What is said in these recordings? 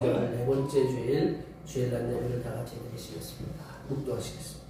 네 번째 주일 주일날 예배를 다 같이 드리시겠습니다. 묵도하시겠습니다.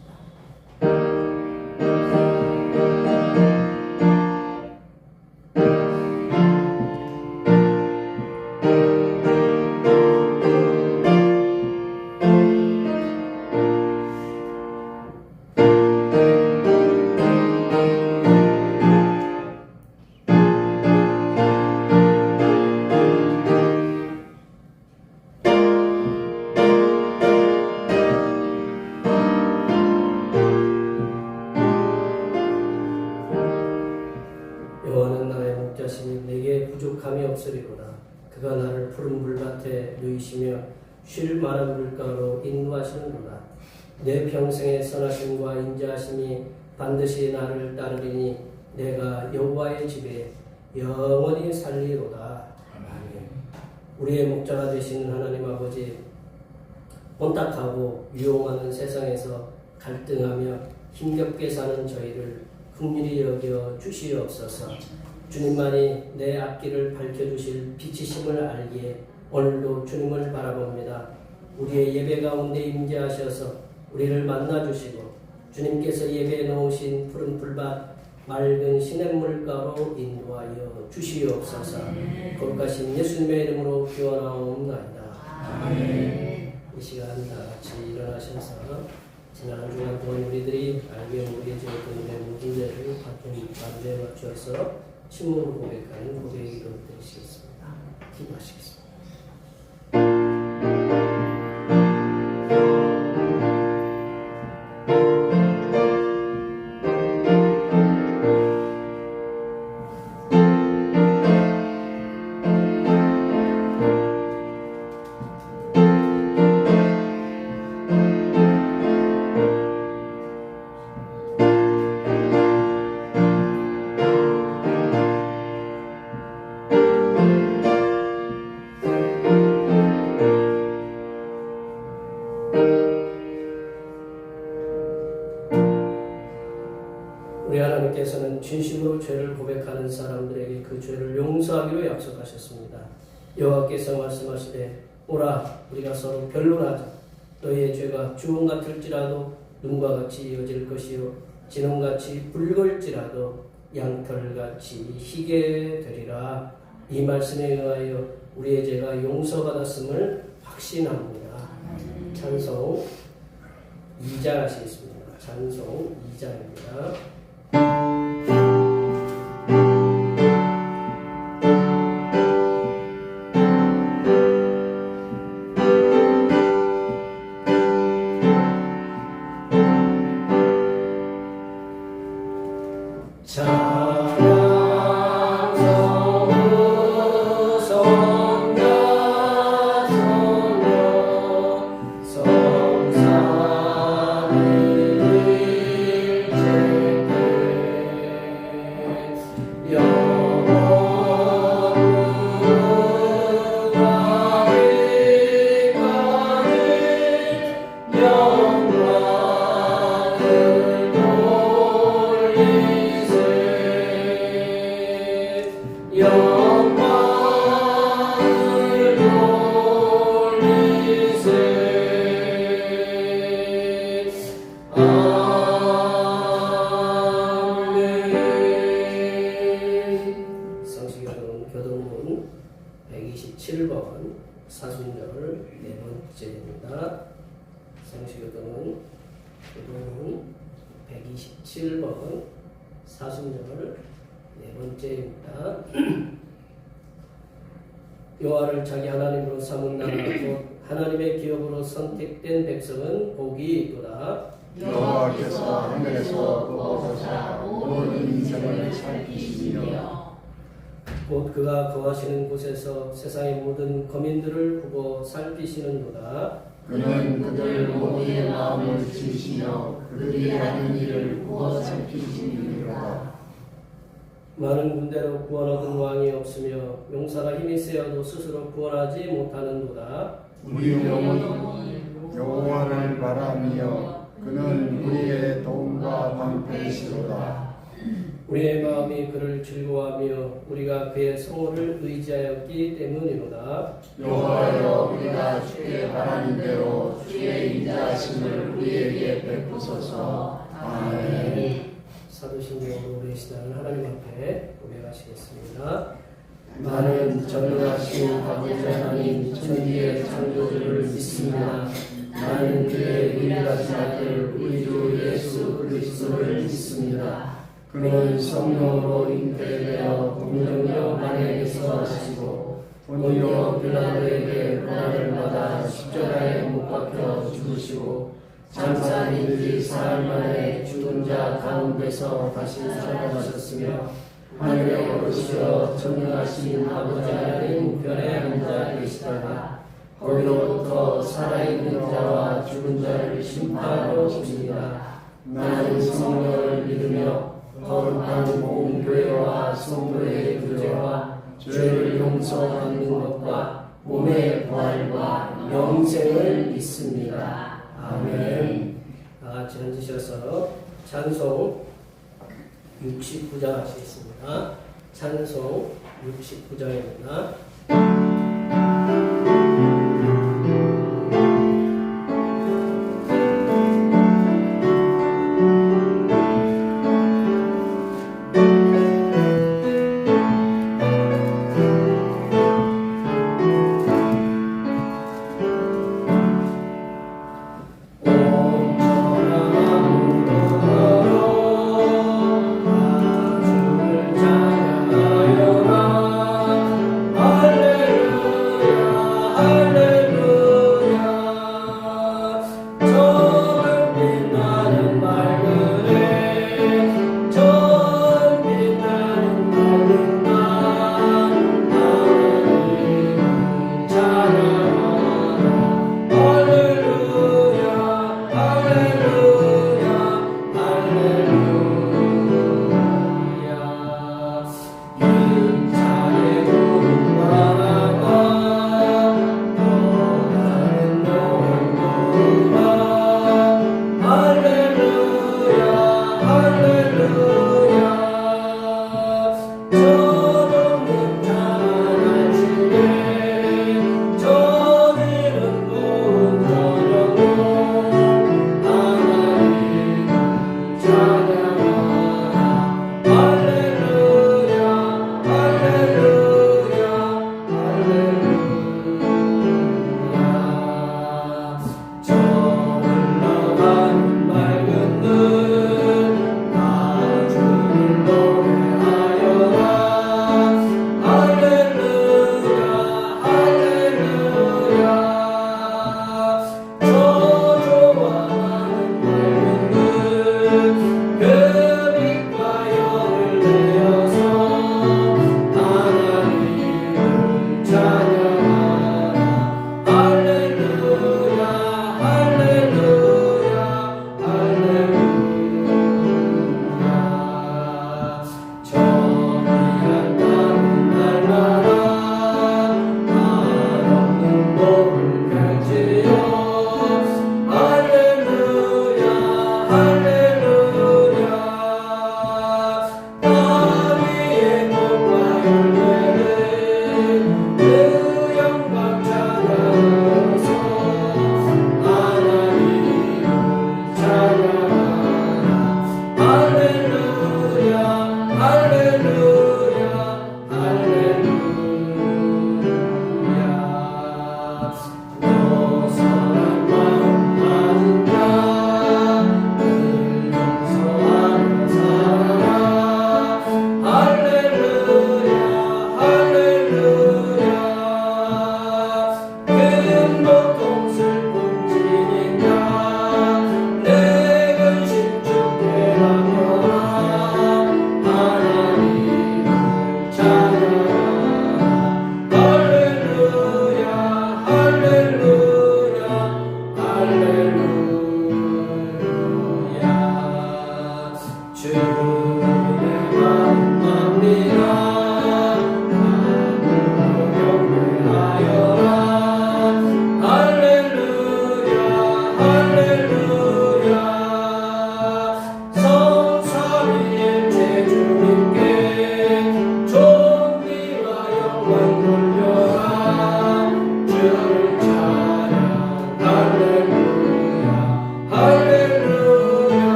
여호와는 나의 목자시니 내게 부족함이 없으리로다. 그가 나를 푸른 물밭에 누이시며 쉴 만한 물가로 인도하시는도다. 내 평생의 선하심과 인자하심이 반드시 나를 따르리니 내가 여호와의 집에 영원히 살리로다. 아멘. 우리의 목자가 되시는 하나님 아버지, 혼탁하고 유용하는 세상에서 갈등하며 힘겹게 사는 저희를 긍휼히 여겨 주시옵소서. 주님만이 내 앞길을 밝혀주실 빛이심을 알기에 오늘도 주님을 바라봅니다. 우리의 예배 가운데 임재하셔서 우리를 만나주시고 주님께서 예배에 놓으신 푸른 풀밭 맑은 시냇물가로 인도하여 주시옵소서. 거룩하신 예수님의 이름으로 기원하옵나이다. 아멘. 이 시간 다 같이 일어나셔서 지난 한 주간 동안 우리들이 알게 한 우리의 죄악들의 모든 죄를 같은 마음에 맞추어서 침묵으로 고백하는 고백의 기도를 드리시겠습니다. 기도하시겠습니다. 우리 하나님께서는 진심으로 죄를 고백하는 사람들에게 그 죄를 용서하기로 약속하셨습니다. 여호와께서 말씀하시되 오라 우리가 서로 변론하자. 너희의 죄가 주홍 같을지라도 눈과 같이 이어질 것이요 진홍같이 붉을지라도 양털같이 희게 되리라. 이 말씀에 의하여 우리의 죄가 용서받았음을 확신합니다. 찬송 2장 하시겠습니다. 찬송 2장입니다. 교동문 127번 사순절 네 번째입니다. 성시교동은 교동문 127번 사순절 네 번째입니다. 여호와를 자기 하나님으로 삼은 나라 곧 하나님의 기업으로 선택된 백성은 복이 있도다. 여호와께서 하늘에서 보호사 온 인생을 살피시며 곧 그가 거하시는 곳에서 세상의 모든 거민들을 보고 살피시는도다. 그는 그들 모두의 마음을 지시며 그들이 하는 일을 보고 살피시니라. 많은 군대로 구원 얻은 왕이 없으며 용사가 힘이 세어도 스스로 구원하지 못하는도다. 우리 영혼이 여호와를 바라며 그는 우리의 도움과 방패시로다. 우리의 마음이 그를 즐거워하며 우리가 그의 성호를 의지하였기 때문이로다. 여호와여 우리가 주의 바라는 대로 주의 인자하심을 우리에게 베푸소서. 아멘. 사도신경으로 우리 신앙을 하나님 앞에 고백하시겠습니다. 나는 전능하신 아버지 하나님 천지의 창조주를 믿습니다. 나는 그의 유일하신 아들 우리 주 예수 그리스도를 믿습니다. 그는 성령으로 잉태되어 동정녀 마리아에게서 나시고 본요 빌라도에게 고난을 받아 십자가에 못 박혀 죽으시고 장사한 지 사흘 만에 죽은 자 가운데서 다시 살아나셨으며 하늘에 오르시어 전능하신 아버지 하나님 우편에 앉아 계시다가 거기로부터 살아있는 자와 죽은 자를 심판하러 오십니다. 나는 성령을 믿으며 거룩한 공교회와 성도의 교제와 죄를 용서받는 것과 몸의 부활과 영생을 믿습니다. 아멘. 다 같이 앉으셔서 찬송 69장 하시겠습니다. 찬송 69장입니다.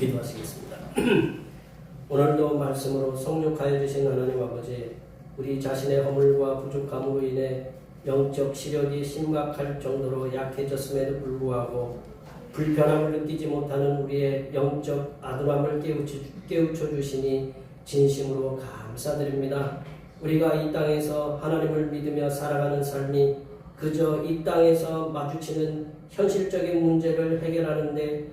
기도하시겠습니다. 오늘도 말씀으로 성육하여 주신 하나님 아버지, 우리 자신의 허물과 부족함으로 인해 영적 시력이 심각할 정도로 약해졌음에도 불구하고 불편함을 느끼지 못하는 우리의 영적 아둔함을 깨우쳐 주시니 진심으로 감사드립니다. 우리가 이 땅에서 하나님을 믿으며 살아가는 삶이 그저 이 땅에서 마주치는 현실적인 문제를 해결하는데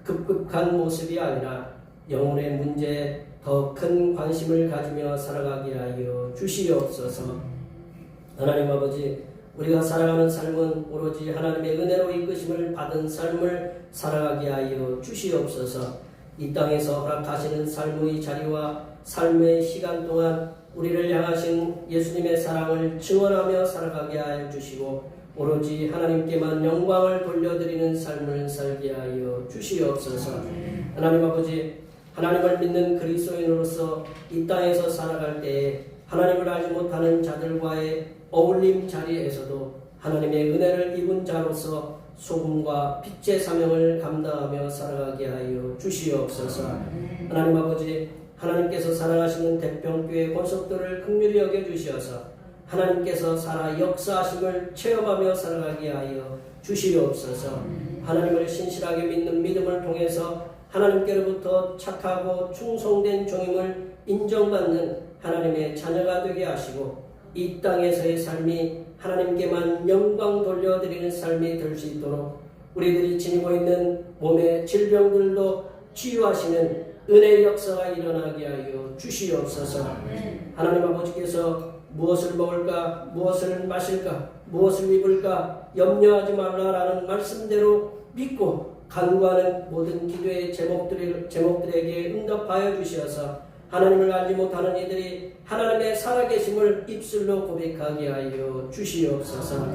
급급한 모습이 아니라 영혼의 문제에 더 큰 관심을 가지며 살아가게 하여 주시옵소서. 하나님 아버지, 우리가 살아가는 삶은 오로지 하나님의 은혜로 이끄심을 받은 삶을 살아가게 하여 주시옵소서. 이 땅에서 허락하시는 삶의 자리와 삶의 시간 동안 우리를 향하신 예수님의 사랑을 증언하며 살아가게 하여 주시고 오로지 하나님께만 영광을 돌려드리는 삶을 살게 하여 주시옵소서. 하나님 아버지, 하나님을 믿는 그리스도인으로서 이 땅에서 살아갈 때에 하나님을 알지 못하는 자들과의 어울림 자리에서도 하나님의 은혜를 입은 자로서 소금과 빛의 사명을 감당하며 살아가게 하여 주시옵소서. 하나님 아버지, 하나님께서 사랑하시는 대평교회 권속들을 긍휼히 여겨주시어서 하나님께서 살아 역사하심을 체험하며 살아가게 하여 주시옵소서. 하나님을 신실하게 믿는 믿음을 통해서 하나님께로부터 착하고 충성된 종임을 인정받는 하나님의 자녀가 되게 하시고 이 땅에서의 삶이 하나님께만 영광 돌려드리는 삶이 될 수 있도록 우리들이 지니고 있는 몸의 질병들도 치유하시는 은혜의 역사가 일어나게 하여 주시옵소서. 하나님 아버지께서 무엇을 먹을까, 무엇을 마실까, 무엇을 입을까 염려하지 말라라는 말씀대로 믿고 간구하는 모든 기도의 제목들에게 응답하여 주시어서 하나님을 알지 못하는 이들이 하나님의 살아계심을 입술로 고백하게 하여 주시옵소서.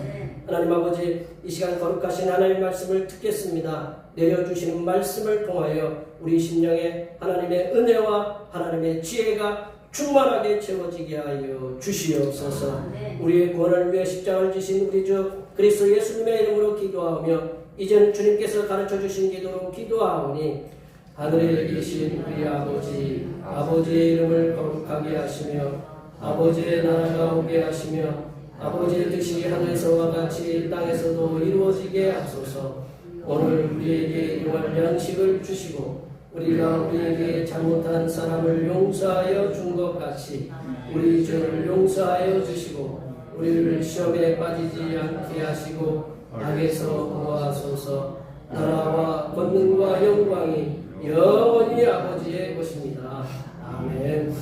하나님 아버지, 이 시간 거룩하신 하나님 말씀을 듣겠습니다. 내려주시는 말씀을 통하여 우리 심령에 하나님의 은혜와 하나님의 지혜가 충만하게 채워지게 하여 주시옵소서. 우리의 구원을 위해 십자가를 지신 우리 주 그리스도 예수님의 이름으로 기도하며 이제는 주님께서 가르쳐 주신 기도로 기도하오니 하늘에 계신 우리 아버지, 아버지의 이름을 거룩하게 하시며 아버지의 나라가 오게 하시며 아버지의 뜻이 하늘에서와 같이 땅에서도 이루어지게 하소서. 오늘 우리에게 일용할 양식을 주시고 우리가 우리에게 잘못한 사람을 용서하여 준 것 같이 우리 죄를 용서하여 주시고 우리를 시험에 빠지지 않게 하시고 악에서 구하소서. 나라와 권능과 영광이 영원히 아버지의 것입니다. 아멘.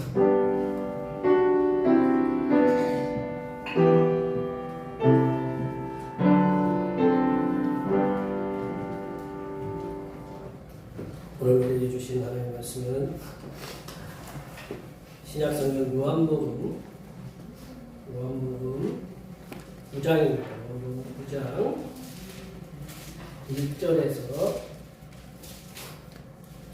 오늘 우리에게 주신 하나님의 말씀은 신약성경 요한복음 9장입니다. 9장 1절에서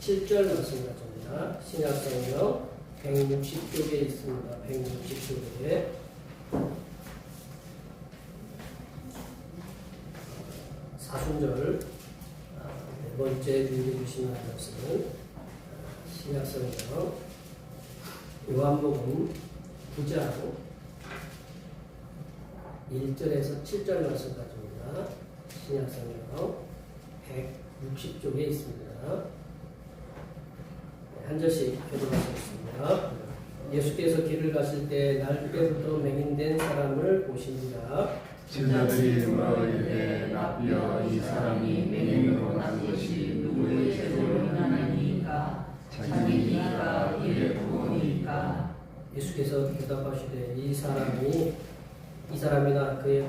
7절 말씀 같습니다. 신약성경 160쪽에 있습니다. 160쪽에 사순절 네 번째 읽어주시는 말씀은 신약성경 요한복음 9장 1절에서 7절 말씀까지입니다. 신약성경 160쪽에 있습니다. 한 절씩 교독하겠습니다. 예수께서 길을 가실 때 날때부터 맹인된 사람을 보십니다. 제자들이 물어이르되 라비여, 이 사람이 맹인으로 난 것이 누구의 죄로 인하나이까? 자기니까 이의 부모니까? 예수께서 대답하시되 이 사람이나 그의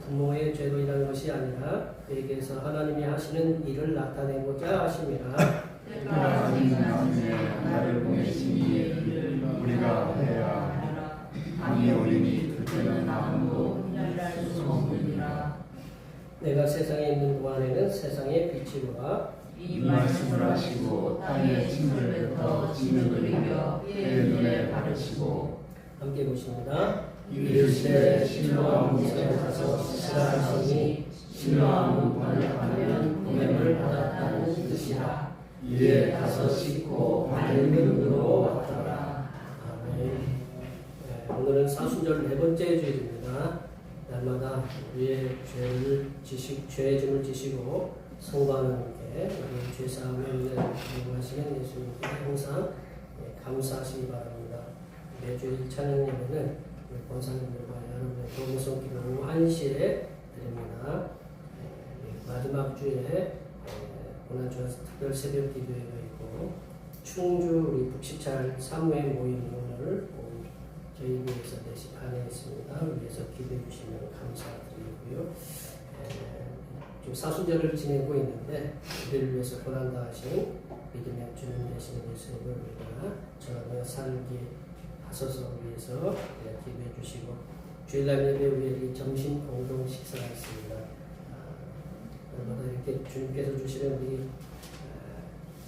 부모의 죄로 인한 것이 아니라 그에게서 하나님이 하시는 일을 나타내고자 하심이라. 때가 아닌 나를 보내시니 우리가 해야 아니오리니 그때는 아무도 할 수 없느니라. 내가 세상에 있는 동안에는 세상의 빛이로라. 이 말씀을 하시고 땅에 침을 뱉어 진흙을 이겨 그의 눈에 바르시고 함께 보십니다. 이르시되 실로암 문에 가서 씻으라 하시니 실로암은 번역하면 보냄을 받았다는 뜻이라. 이에 가서 씻고 밝은 눈으로 왔더라. 아멘. 네, 오늘은 사순절 네 번째 주일입니다. 날마다 우리의 죄의 짐을 지시고 성도하는 함께 우리 죄사함의 은혜를 이용하시는 예수님께 항상 감사하시기 바랍니다. 매주일 찬양 예배는 권사님들과 여러분의 도움성 기도 1시에 드립니다. 마지막 주에 고난주와 특별 새벽 기도회가 있고 충주 우리 북시찰 사무회 모임이 오늘 저희 교회에서 4시 반에 있습니다. 위해서 기도해 주시면 감사드리고요. 지금 사순절을 지내고 있는데 우리를 위해서 고난당하신 믿음의 주님 되시는 예수님을 우리가 전하며 살게 하소서 위해서 기도해 주시고 주일날 예배 후에 점심 공동 식사가 있습니다. 날마다 이렇게 주님께서 주시는 우리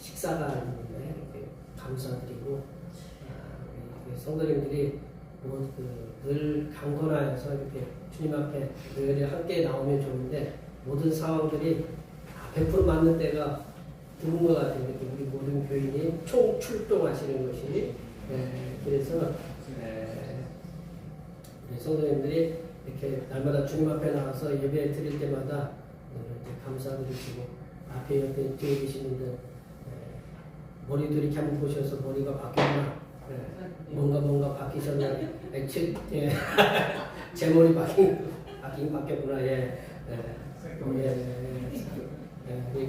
식사가 있는데 이렇게 감사드리고 우리 성도님들이 늘 강건하여서 이렇게 주님 앞에 늘 함께 나오면 좋은데 모든 상황들이 100% 맞는 때가 드문 것 같아요. 이렇게 우리 모든 교인이 총 출동하시는 것이 그래서 우리 성도님들이 이렇게 날마다 주님 앞에 나와서 예배 드릴 때마다 감사드리시고 앞에 옆에 뒤에 계신 분들 머리도 이렇게 한번 보셔서 머리가 바뀌었나 뭔가 바뀌셨나 제 머리 바뀌었구나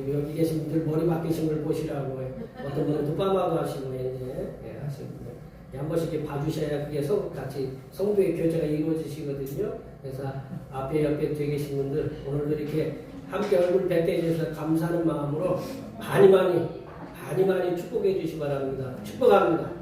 여기 계신 분들 머리 바뀌신 걸 보시라고 어떤 분은 눈빠마도 하시고 하시고 한 번씩 이렇게 봐주셔야 그게 같이 성도의 교제가 이루어지시거든요. 그래서 앞에 옆에 뒤에 계신 분들 오늘도 이렇게 함께 얼굴 뵙게 해주셔서 감사하는 마음으로 많이 축복해 주시기 바랍니다. 축복합니다.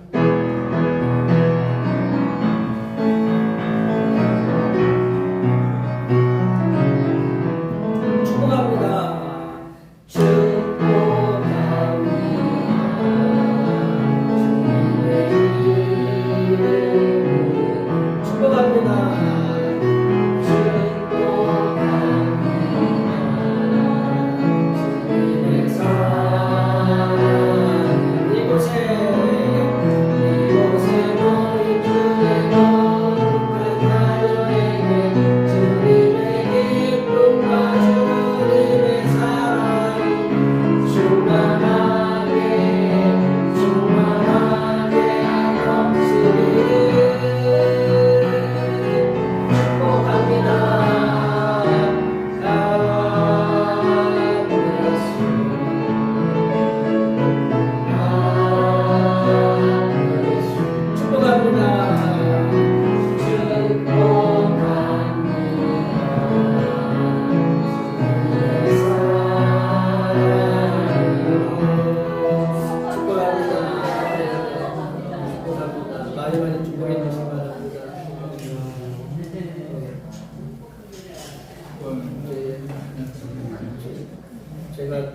제가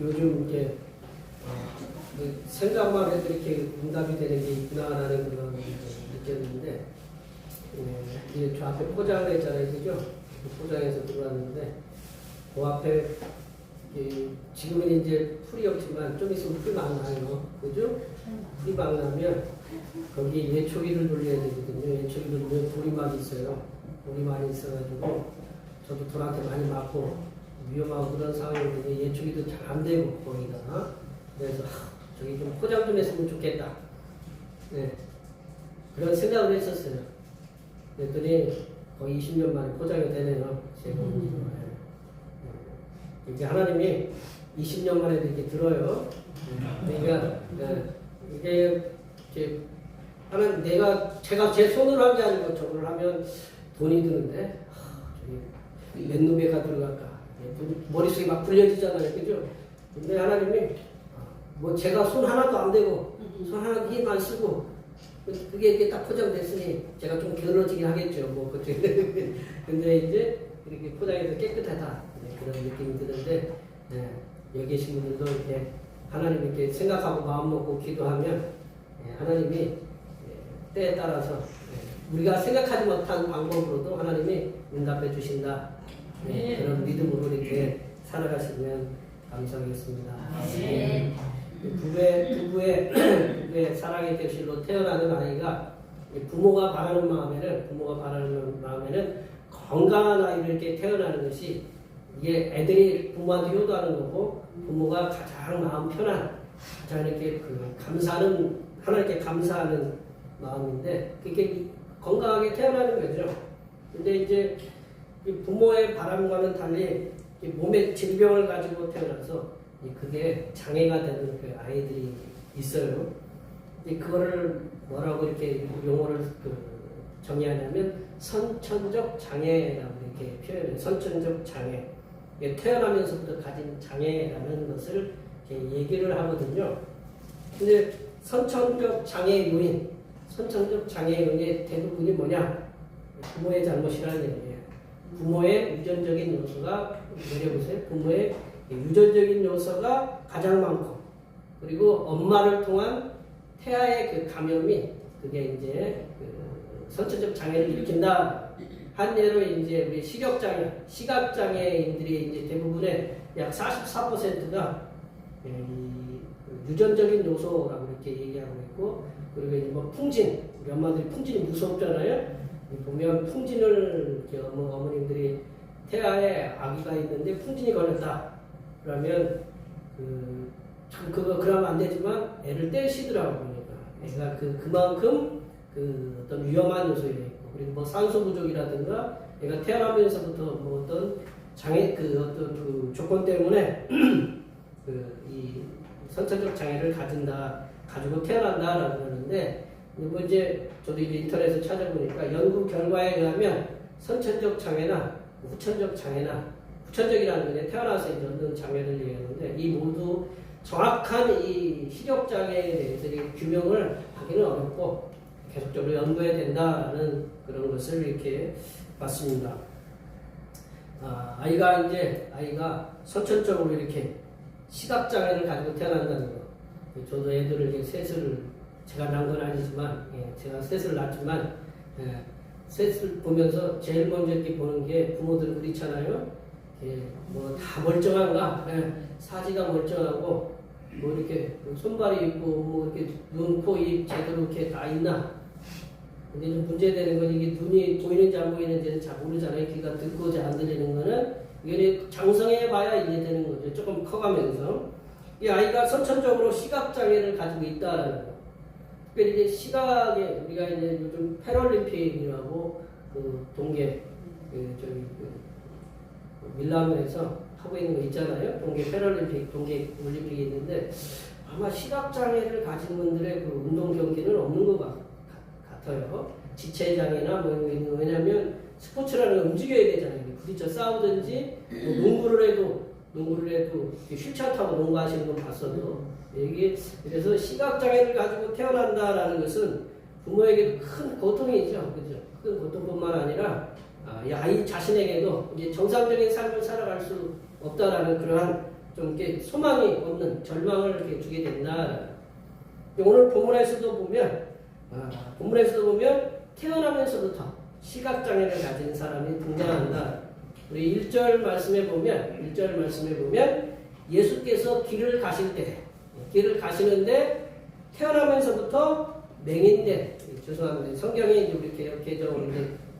요즘 이렇게 생각만 해도 이렇게 응답이 되는 게 있구나라는 그런 걸 느꼈는데 이제 저 앞에 포장을 했잖아요, 그죠? 포장해서 들어왔는데 그 앞에 지금은 이제 풀이 없지만 좀 있으면 풀이 막 나요, 그죠? 풀이 막 나면 거기 예초기를 돌려야 되거든요. 예초기 돌리면 돌이 많이 있어요. 돌이 많이 있어가지고 저도 돌한테 많이 맞고 위험하고 그런 상황인데 예초기도 잘 안 되고 거기다가 그래서 저기 좀 포장 좀 했으면 좋겠다. 그런 생각을 했었어요. 그랬더니 거의 20년 만에 포장이 되네요. 제가 이게 하나님이 20년 만에 이렇게 들어요. 그러니까 이게 하나님 제가 제 손으로 한 게 아니고 저걸 하면 돈이 드는데 몇 놈에가 들어갈까? 머릿속에 막 불려지잖아요, 그죠? 근데 하나님이 제가 손 하나도 안 대고 손 하나도 힘 안 쓰고 그게 이렇게 딱 포장됐으니 제가 좀 게을러지긴 하겠죠, 근데 이제 이렇게 포장해서 깨끗하다 그런 느낌이 드는데 여기 계신 분들도 이렇게 하나님 이렇게 생각하고 마음 먹고 기도하면 하나님이 때에 따라서 우리가 생각하지 못한 방법으로도 하나님이 응답해 주신다. 그런 믿음으로 이렇게 살아가시면 감사하겠습니다. 부부의 사랑의 결실로 태어나는 아이가 부모가 바라는 마음에는 건강한 아이를 이렇게 태어나는 것이 이게 애들이 부모한테 효도하는 거고 부모가 가장 마음 편한 가장 이렇게 하나님께 감사하는 마음인데 그게 건강하게 태어나는 거죠. 근데 이제 부모의 바람과는 달리 몸에 질병을 가지고 태어나서 그게 장애가 되는 그 아이들이 있어요. 그거를 뭐라고 이렇게 용어를 정의하냐면 선천적 장애라고 이렇게 표현해요. 선천적 장애. 태어나면서부터 가진 장애라는 것을 이렇게 얘기를 하거든요. 근데 선천적 장애의 대부분이 뭐냐? 부모의 잘못이라는 얘기예요. 부모의 유전적인 요소가 내려보세요. 부모의 유전적인 요소가 가장 많고 그리고 엄마를 통한 태아의 그 감염이 그게 이제 선천적 장애를 일으킨다. 한 예로 이제 우리 시각장애인들이 이제 대부분의 약 44%가 유전적인 요소라고 이렇게 얘기하고 있고 그리고 이제 뭐 풍진, 우리 엄마들이 풍진이 무섭잖아요. 보면 풍진을 어머님들이 태아에 아기가 있는데 풍진이 걸렸다. 그러면 그러면 안 되지만 애를 떼시더라고 보니까 애가 그만큼 어떤 위험한 요소에 있고 그리고 뭐 산소 부족이라든가 애가 태어나면서부터 뭐 어떤 장애 어떤 조건 때문에 이 선천적 장애를 가지고 태어난다라고 하는데 뭐 이제 저도 이제 인터넷에서 찾아보니까 연구 결과에 의하면 선천적 장애나 후천적이라는 게 태어나서 이제 얻는 장애를 얘기하는데 이 모두 정확한 이 시력장애에 대해서 규명을 하기는 어렵고 계속적으로 연구해야 된다라는 그런 것을 이렇게 봤습니다. 아이가 선천적으로 이렇게 시각장애를 가지고 태어난다는 거. 저도 애들을 이제 셋을 제가 낳은 건 아니지만, 제가 셋을 낳았지만, 셋을 보면서 제일 먼저 이렇게 보는 게 부모들 그렇잖아요. 뭐 다 멀쩡한가? 사지가 멀쩡하고, 뭐 이렇게 손발이 있고, 뭐 이렇게 눈, 코, 입 제대로 이렇게 다 있나? 근데 좀 문제되는 건 이게 눈이 보이는지 안 보이는지는 잘 모르잖아요. 귀가 듣고 잘 안 들리는 거는. 이게 장성해 봐야 이해되는 거죠. 조금 커가면서. 이 아이가 선천적으로 시각장애를 가지고 있다는 거. 그러니까 이제 시각에, 우리가 이제 요즘 패럴림픽이라고 동계, 밀라노에서 하고 있는 거 있잖아요. 동계 패럴림픽, 동계 올림픽이 있는데 아마 시각장애를 가진 분들의 그 운동 경기는 없는 것 같아요. 지체장애나 뭐 이런 거 있는 거. 왜냐면 스포츠라는 건 움직여야 되잖아요. 부딪혀 싸우든지, 뭐 농구를 해도 휠체어 타고 농구하시는 분 봤어도. 그래서 시각장애를 가지고 태어난다라는 것은 부모에게도 큰 고통이죠. 그죠? 큰 고통뿐만 아니라, 이 아이 자신에게도 이제 정상적인 삶을 살아갈 수 없다라는 그러한 좀 이렇게 소망이 없는 절망을 이렇게 주게 된다. 오늘 본문에서도 보면 태어나면서부터 시각장애를 가진 사람이 등장한다. 우리 1절 말씀에 보면 예수께서 길을 가시는데 태어나면서부터 맹인된, 죄송합니다. 성경에 이제 우리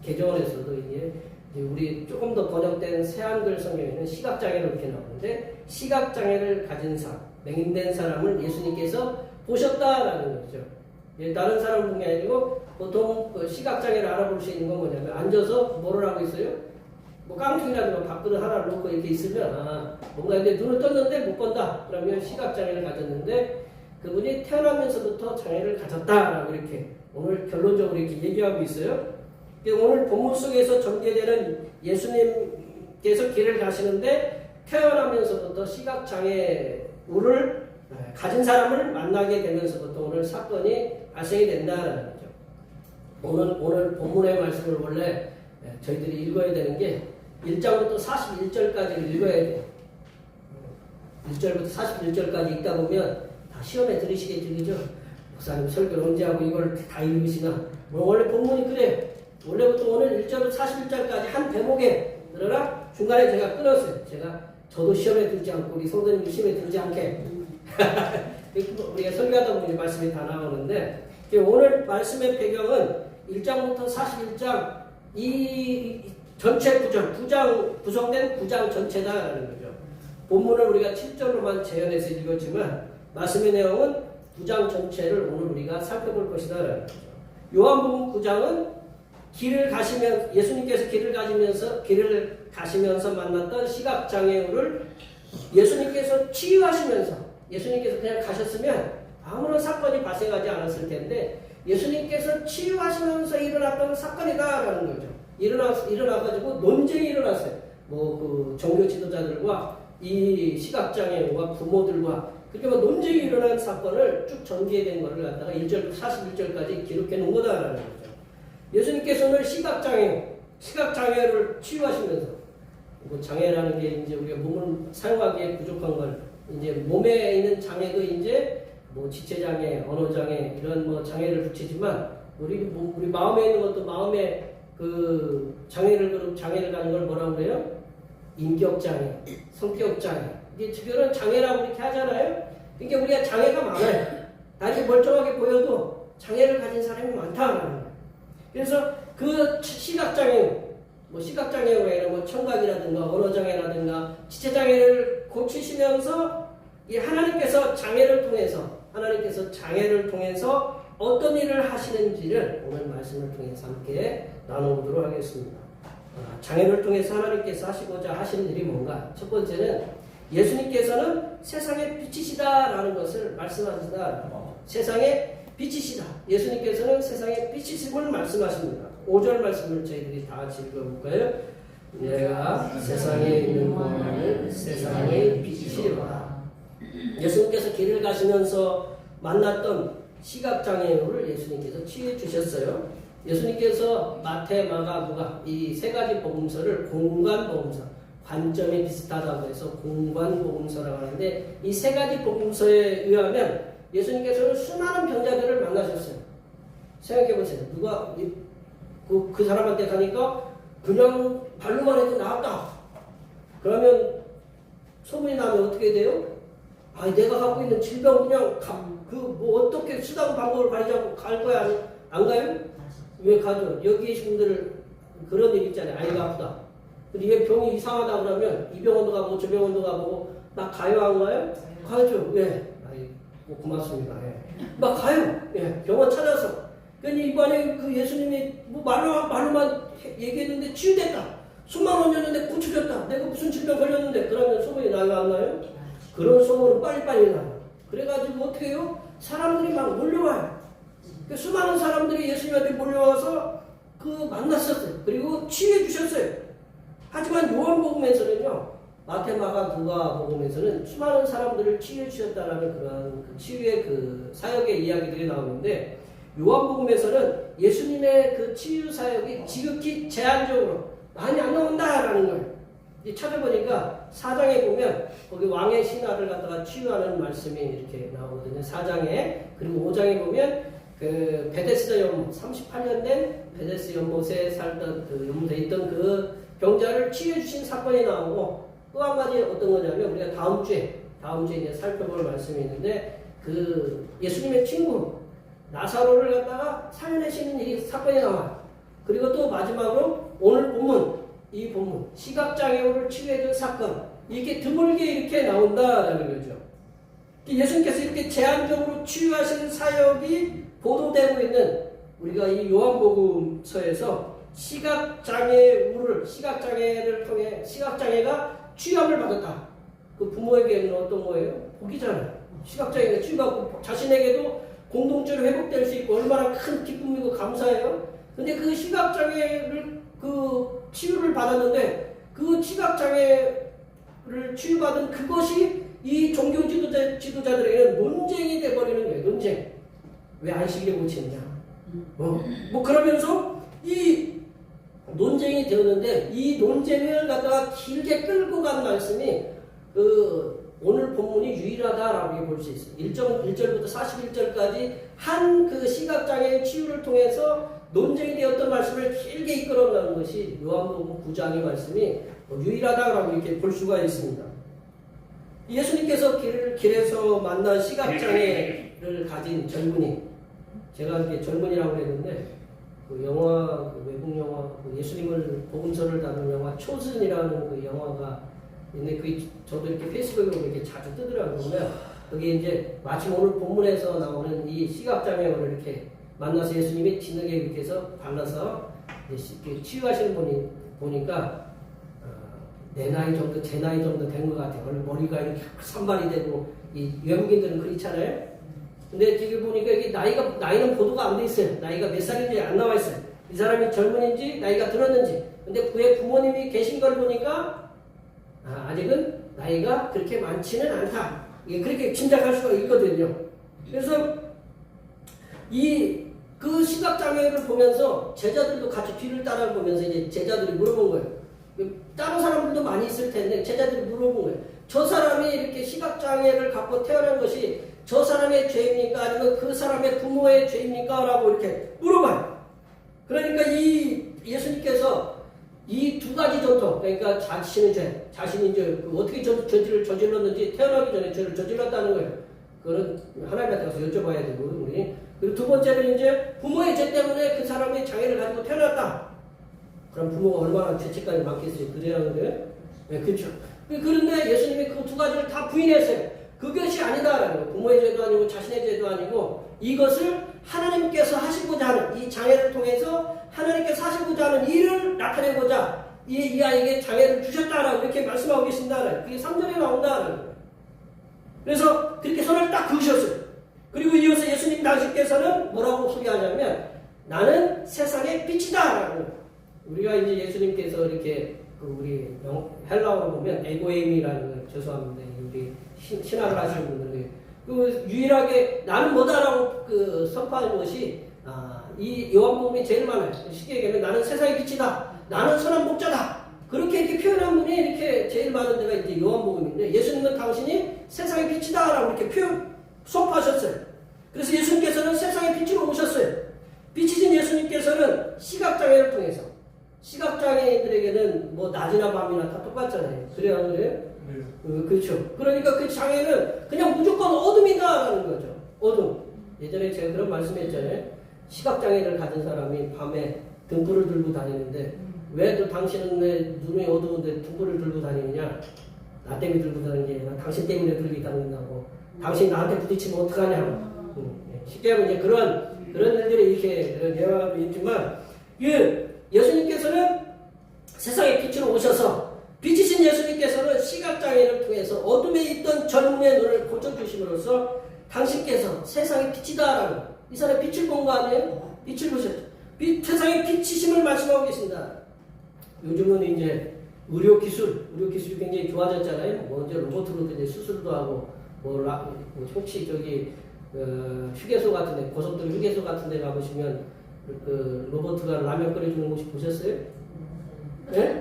개정원에서도 이제 우리 조금 더 번역된 새한글 성경에는 시각장애로 이렇게 나오는데 시각장애를 가진 사람, 맹인된 사람을 예수님께서 보셨다라는 거죠. 다른 사람 본 게 아니고 보통 시각장애를 알아볼 수 있는 건 뭐냐면 앉아서 뭐를 하고 있어요? 뭐 깡통이라든가 밥그릇 하나를 놓고 이렇게 있으면 뭔가 이제 눈을 떴는데 못 건다. 그러면 시각장애를 가졌는데 그분이 태어나면서부터 장애를 가졌다라고 이렇게 오늘 결론적으로 이렇게 얘기하고 있어요. 오늘 본문 속에서 전개되는 예수님께서 길을 가시는데 태어나면서부터 시각장애를 가진 사람을 만나게 되면서부터 오늘 사건이 발생이 된다는 거죠. 오늘 본문의 말씀을 원래 저희들이 읽어야 되는 게 1장부터 41절까지를 읽어야 돼요. 1절부터 41절까지 읽다 보면 다 시험에 들으시겠죠. 그죠? 목사님 설교를 언제 하고 이걸 다 읽으시나? 원래 본문이 그래요. 원래부터 오늘 1절부터 41절까지 한 대목에 그러나 중간에 제가 끊었어요. 저도 시험에 들지 않고 우리 성도님이 시험에 들지 않게 우리가 설교하다 보면 말씀이 다 나오는데 오늘 말씀의 배경은 1장부터 41장 이 전체 구장 구성된 구장 전체다라는 거죠. 본문을 우리가 7절로만 재현해서 읽었지만 말씀의 내용은 구장 전체를 오늘 우리가 살펴볼 것이다라는 거죠. 요한복음 9장은 길을 가시면 예수님께서 길을 가시면서 만났던 시각장애우를 예수님께서 치유하시면서 예수님께서 그냥 가셨으면 아무런 사건이 발생하지 않았을 텐데 예수님께서 치유하시면서 일어났던 사건이다라는 거죠. 일어나가지고 논쟁이 일어났어요. 그 종교 지도자들과 이 시각장애우와 부모들과 그렇게 논쟁이 일어난 사건을 쭉 전개된 것을 갖다가 1절부터 41절까지 기록해 놓은 거다라는 거죠. 예수님께서는 시각장애를 치유하시면서 장애라는 게 이제 우리가 몸을 사용하기에 부족한 걸 이제 몸에 있는 장애도 이제 지체장애, 언어장애 이런 장애를 붙이지만 우리 마음에 있는 것도 마음에 그 장애를 가진 걸 뭐라고 그래요? 인격장애, 성격장애. 이게 특별한 장애라고 이렇게 하잖아요. 그러니까 우리가 장애가 많아요. 나중에 멀쩡하게 보여도 장애를 가진 사람이 많다는 거예요. 그래서 그 시각장애가 아니라 청각이라든가 언어장애라든가 지체장애를 고치시면서 이 하나님께서 장애를 통해서 어떤 일을 하시는지를 오늘 말씀을 통해서 함께 나눠보도록 하겠습니다. 장애를 통해서 하나님께서 하시고자 하시는 일이 뭔가? 첫 번째는 예수님께서는 세상의 빛이시다라는 것을 말씀하시다. 세상의 빛이시다. 예수님께서는 세상의 빛이심을 말씀하십니다. 5절 말씀을 저희들이 다 같이 읽어볼까요? 내가 세상에 있는 것만을 세상의 빛이시로다. 예수님께서 길을 가시면서 만났던 시각장애우를 예수님께서 치유해 주셨어요. 예수님께서 마태, 마가, 누가 이 세 가지 복음서를 공관복음서, 관점이 비슷하다고 해서 공관복음서라고 하는데 이 세 가지 복음서에 의하면 예수님께서는 수많은 병자들을 만나셨어요. 생각해보세요. 누가 그 사람한테 가니까 그냥 발로만 해도 나았다. 그러면 소문이 나면 어떻게 돼요? 내가 갖고 있는 질병 그냥 어떻게 수단 방법을 가리지 않고 갈 거야? 안 가요? 왜 가죠? 여기 계신 분들 그런 일 있잖아요. 아이가 아프다. 근데 얘 병이 이상하다 그러면 이 병원도 가보고 저 병원도 가보고 막 가요 안 가요? 가죠. 왜? 고맙습니다. 막 가요. 병원 찾아서. 그러니 이번에 그 예수님이 말로만 얘기했는데 치유됐다. 수만 원이었는데 고쳐졌다. 내가 무슨 질병 걸렸는데 그러면 소문이 나요 안 나요? 그런 소문은 빨리빨리 나요. 그래가지고 어떻게 해요? 사람들이 막 몰려와요. 수많은 사람들이 예수님한테 몰려와서 만났었어요. 그리고 치유해 주셨어요. 하지만 요한복음에서는요, 마태, 마가, 누가 복음에서는 수많은 사람들을 치유해 주셨다라는 그런 치유의 사역의 이야기들이 나오는데 요한복음에서는 예수님의 그 치유 사역이 지극히 제한적으로 많이 안 나온다라는 거예요. 찾아보니까 4장에 보면 거기 왕의 신하를 갖다가 치유하는 말씀이 이렇게 나오거든요. 4장에. 그리고 5장에 보면 그 베데스다 연못 38년 된 베데스 연못에 살던 연못에 있던 그 병자를 치유해 주신 사건이 나오고 또 한 가지 어떤 거냐면 우리가 다음 주에 이제 살펴볼 말씀이 있는데 예수님의 친구 나사로를 갖다가 살려내시는 사건이 나와요. 그리고 또 마지막으로 오늘 이 본문 시각장애우를 치유해준 사건 이렇게 드물게 이렇게 나온다라는 거죠. 예수님께서 이렇게 제한적으로 치유하시는 사역이 보도되고 있는 우리가 이 요한복음서에서 시각장애를 통해 시각장애가 치유함을 받았다. 그 부모에게는 어떤 거예요? 복이잖아요. 시각장애가 치유받고 자신에게도 공동체로 회복될 수 있고 얼마나 큰 기쁨이고 감사해요. 근데 그 시각장애를 치유를 받았는데 그 시각장애를 치유받은 그것이 이 종교 지도자들에게는 논쟁이 돼버리는 거예요. 논쟁. 왜 안식일에 고치느냐. 그러면서 이 논쟁이 되었는데 이 논쟁을 갖다가 길게 끌고 간 말씀이 오늘 본문이 유일하다라고 볼 수 있어요. 1절부터 41절까지 한 그 시각장애의 치유를 통해서 논쟁이 되었던 말씀을 길게 이끌어가는 것이 요한복음 9장의 말씀이 유일하다라고 이렇게 볼 수가 있습니다. 예수님께서 길에서 만난 시각장애를 가진 젊은이, 제가 이렇게 젊은이라고 했는데 그 영화, 그 외국 영화, 그 예수님을 복음서를 다룬 영화 초즌이라는 그 영화가 있는데 저도 이렇게 페이스북으로 이렇게 자주 뜨더라고요. 거기 이제 마침 오늘 본문에서 나오는 이 시각장애를 이렇게 만나서 예수님이 진흙에 이렇게 해서 발라서 이렇게 치유하시는 분이 보니까 내 나이 정도, 제 나이 정도 된 것 같아요. 머리가 이렇게 산발이 되고, 이 외국인들은 그렇잖아요. 근데 지금 보니까 이게 나이는 보도가 안 돼 있어요. 나이가 몇 살인지 안 나와 있어요. 이 사람이 젊은인지, 나이가 들었는지. 근데 그의 부모님이 계신 걸 보니까, 아직은 나이가 그렇게 많지는 않다. 이게 그렇게 짐작할 수가 있거든요. 그래서, 그 시각장애를 보면서 제자들도 같이 뒤를 따라보면서 이제 제자들이 물어본 거예요. 다른 사람들도 많이 있을 텐데 제자들이 물어본 거예요. 저 사람이 이렇게 시각장애를 갖고 태어난 것이 저 사람의 죄입니까? 아니면 그 사람의 부모의 죄입니까? 라고 이렇게 물어봐요. 그러니까 이 예수님께서 이 두 가지 전통, 그러니까 자신이 이제 어떻게 죄를 저질렀는지 태어나기 전에 죄를 저질렀다는 거예요. 그거는 하나님한테 가서 여쭤봐야 되고, 우리. 그리고 두 번째는 이제 부모의 죄 때문에 그 사람이 장애를 가지고 태어났다. 그럼 부모가 얼마나 죄책감이 많겠어요. 그래야 하는데. 네, 그렇죠. 그런데 예수님이 그 두 가지를 다 부인했어요. 그것이 아니다라는 거예요. 부모의 죄도 아니고 자신의 죄도 아니고 이것을 하나님께서 하시고자 하는 이 장애를 통해서 하나님께서 하시고자 하는 일을 나타내고자 이 아이에게 장애를 주셨다라고 이렇게 말씀하고 계신다는 그게 3절에 나온다는 거예요. 그래서 그렇게 손을 딱 그으셨어요. 그리고 이어서 예수님 당신께서는 뭐라고 소개하냐면 나는 세상의 빛이다라는 거예요. 우리가 이제 예수님께서 이렇게 우리 헬라어로 보면 에고에임이라는 걸 죄송합니다. 우리 신학을 하시는 분들이 그 유일하게 나는 뭐다라고 그 선포하는 것이 이 요한복음이 제일 많아요. 쉽게 얘기하면 나는 세상의 빛이다. 나는 선한 목자다. 그렇게 이렇게 표현한 분이 이렇게 제일 많은 데가 이제 요한복음인데 예수님은 당신이 세상의 빛이다라고 이렇게 선포하셨어요. 그래서 예수님께서는 세상의 빛으로 오셨어요. 빛이신 예수님께서는 시각장애를 통해서 시각장애인들에게는 뭐 낮이나 밤이나 다 똑같잖아요. 그래야 안 그래요? 그렇죠. 그러니까 그 장애는 그냥 무조건 어둠이다라는 거죠. 어둠. 예전에 제가 그런 말씀했잖아요. 시각장애를 가진 사람이 밤에 등불을 들고 다니는데 왜 또 당신은 왜 눈이 어두운데 등불을 들고 다니느냐? 나 때문에 들고 다니는 게 아니라 당신 때문에 들고 다닌다고. 당신 나한테 부딪히면 어떡하냐고. 쉽게 하면 이제 그런 일들이 이렇게 예화가 있지만 예수님께서는 세상의 빛으로 오셔서 빛이신 예수님께서는 시각장애를 통해서 어둠에 있던 젊음의 눈을 고쳐주심으로써 당신께서 세상의 빛이다라는 이 사람의 빛을 본 거 아니에요? 빛을 보셨죠. 세상의 빛이심을 말씀하고 계신다. 요즘은 이제 의료기술이 굉장히 좋아졌잖아요. 뭐 이제 로봇으로 이제 수술도 하고 혹시 저기 휴게소 같은데 고속도로 휴게소 같은데 가보시면 그 로봇가 라면 끓여주는 곳이 보셨어요? 네?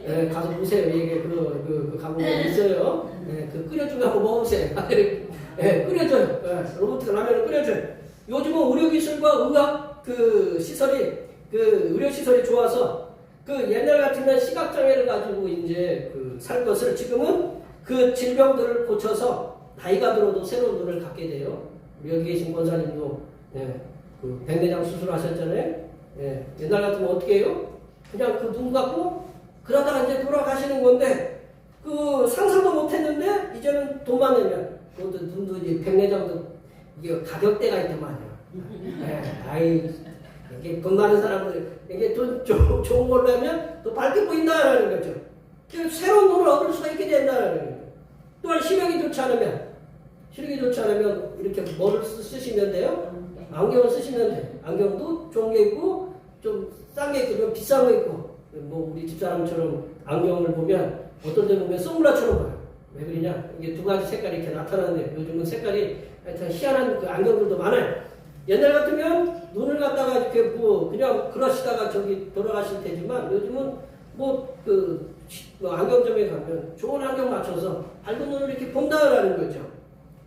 네, 가서 보세요. 이게 그 가보면 있어요. 네, 그 끓여주면 한번 먹어보세요. 네, 끓여줘요. 네, 로봇가 라면을 끓여줘요. 요즘은 의료기술과 의학 의료시설이 좋아서 옛날 같으면 시각장애를 가지고 이제 살 것을 지금은 그 질병들을 고쳐서 나이가 들어도 새로운 눈을 갖게 돼요. 우리 여기 계신 권사님도 백내장 수술하셨잖아요. 예, 옛날 같으면 어떻게 해요? 그냥 그 눈 갖고 그러다가 이제 돌아가시는 건데 상상도 못했는데 이제는 돈만 내면 그것도 눈도 이제 백내장도 이게 가격대가 있단 말이에요. 이게 돈 많은 사람들 이게 돈 좋은 걸로 하면 또 밝게 보인다라는 거죠. 새로운 눈을 얻을 수가 있게 된다는 거죠. 또한 시력이 좋지 않으면 이렇게 뭐를 쓰시면 돼요? 안경을 쓰시면 돼요. 안경도 좋은 게 있고 좀 싼 게 있고 좀 비싼 거 있고 뭐 우리 집사람처럼 안경을 보면 어떤 데 보면 선글라스처럼 봐요. 왜 그러냐? 이게 두 가지 색깔이 이렇게 나타나는데 요즘은 색깔이 하여튼 희한한 안경들도 많아요. 옛날 같으면 눈을 갖다가 이렇게 그냥 그러시다가 저기 돌아가실 테지만 요즘은 안경점에 가면 좋은 안경 맞춰서 밝은 눈을 이렇게 본다라는 거죠.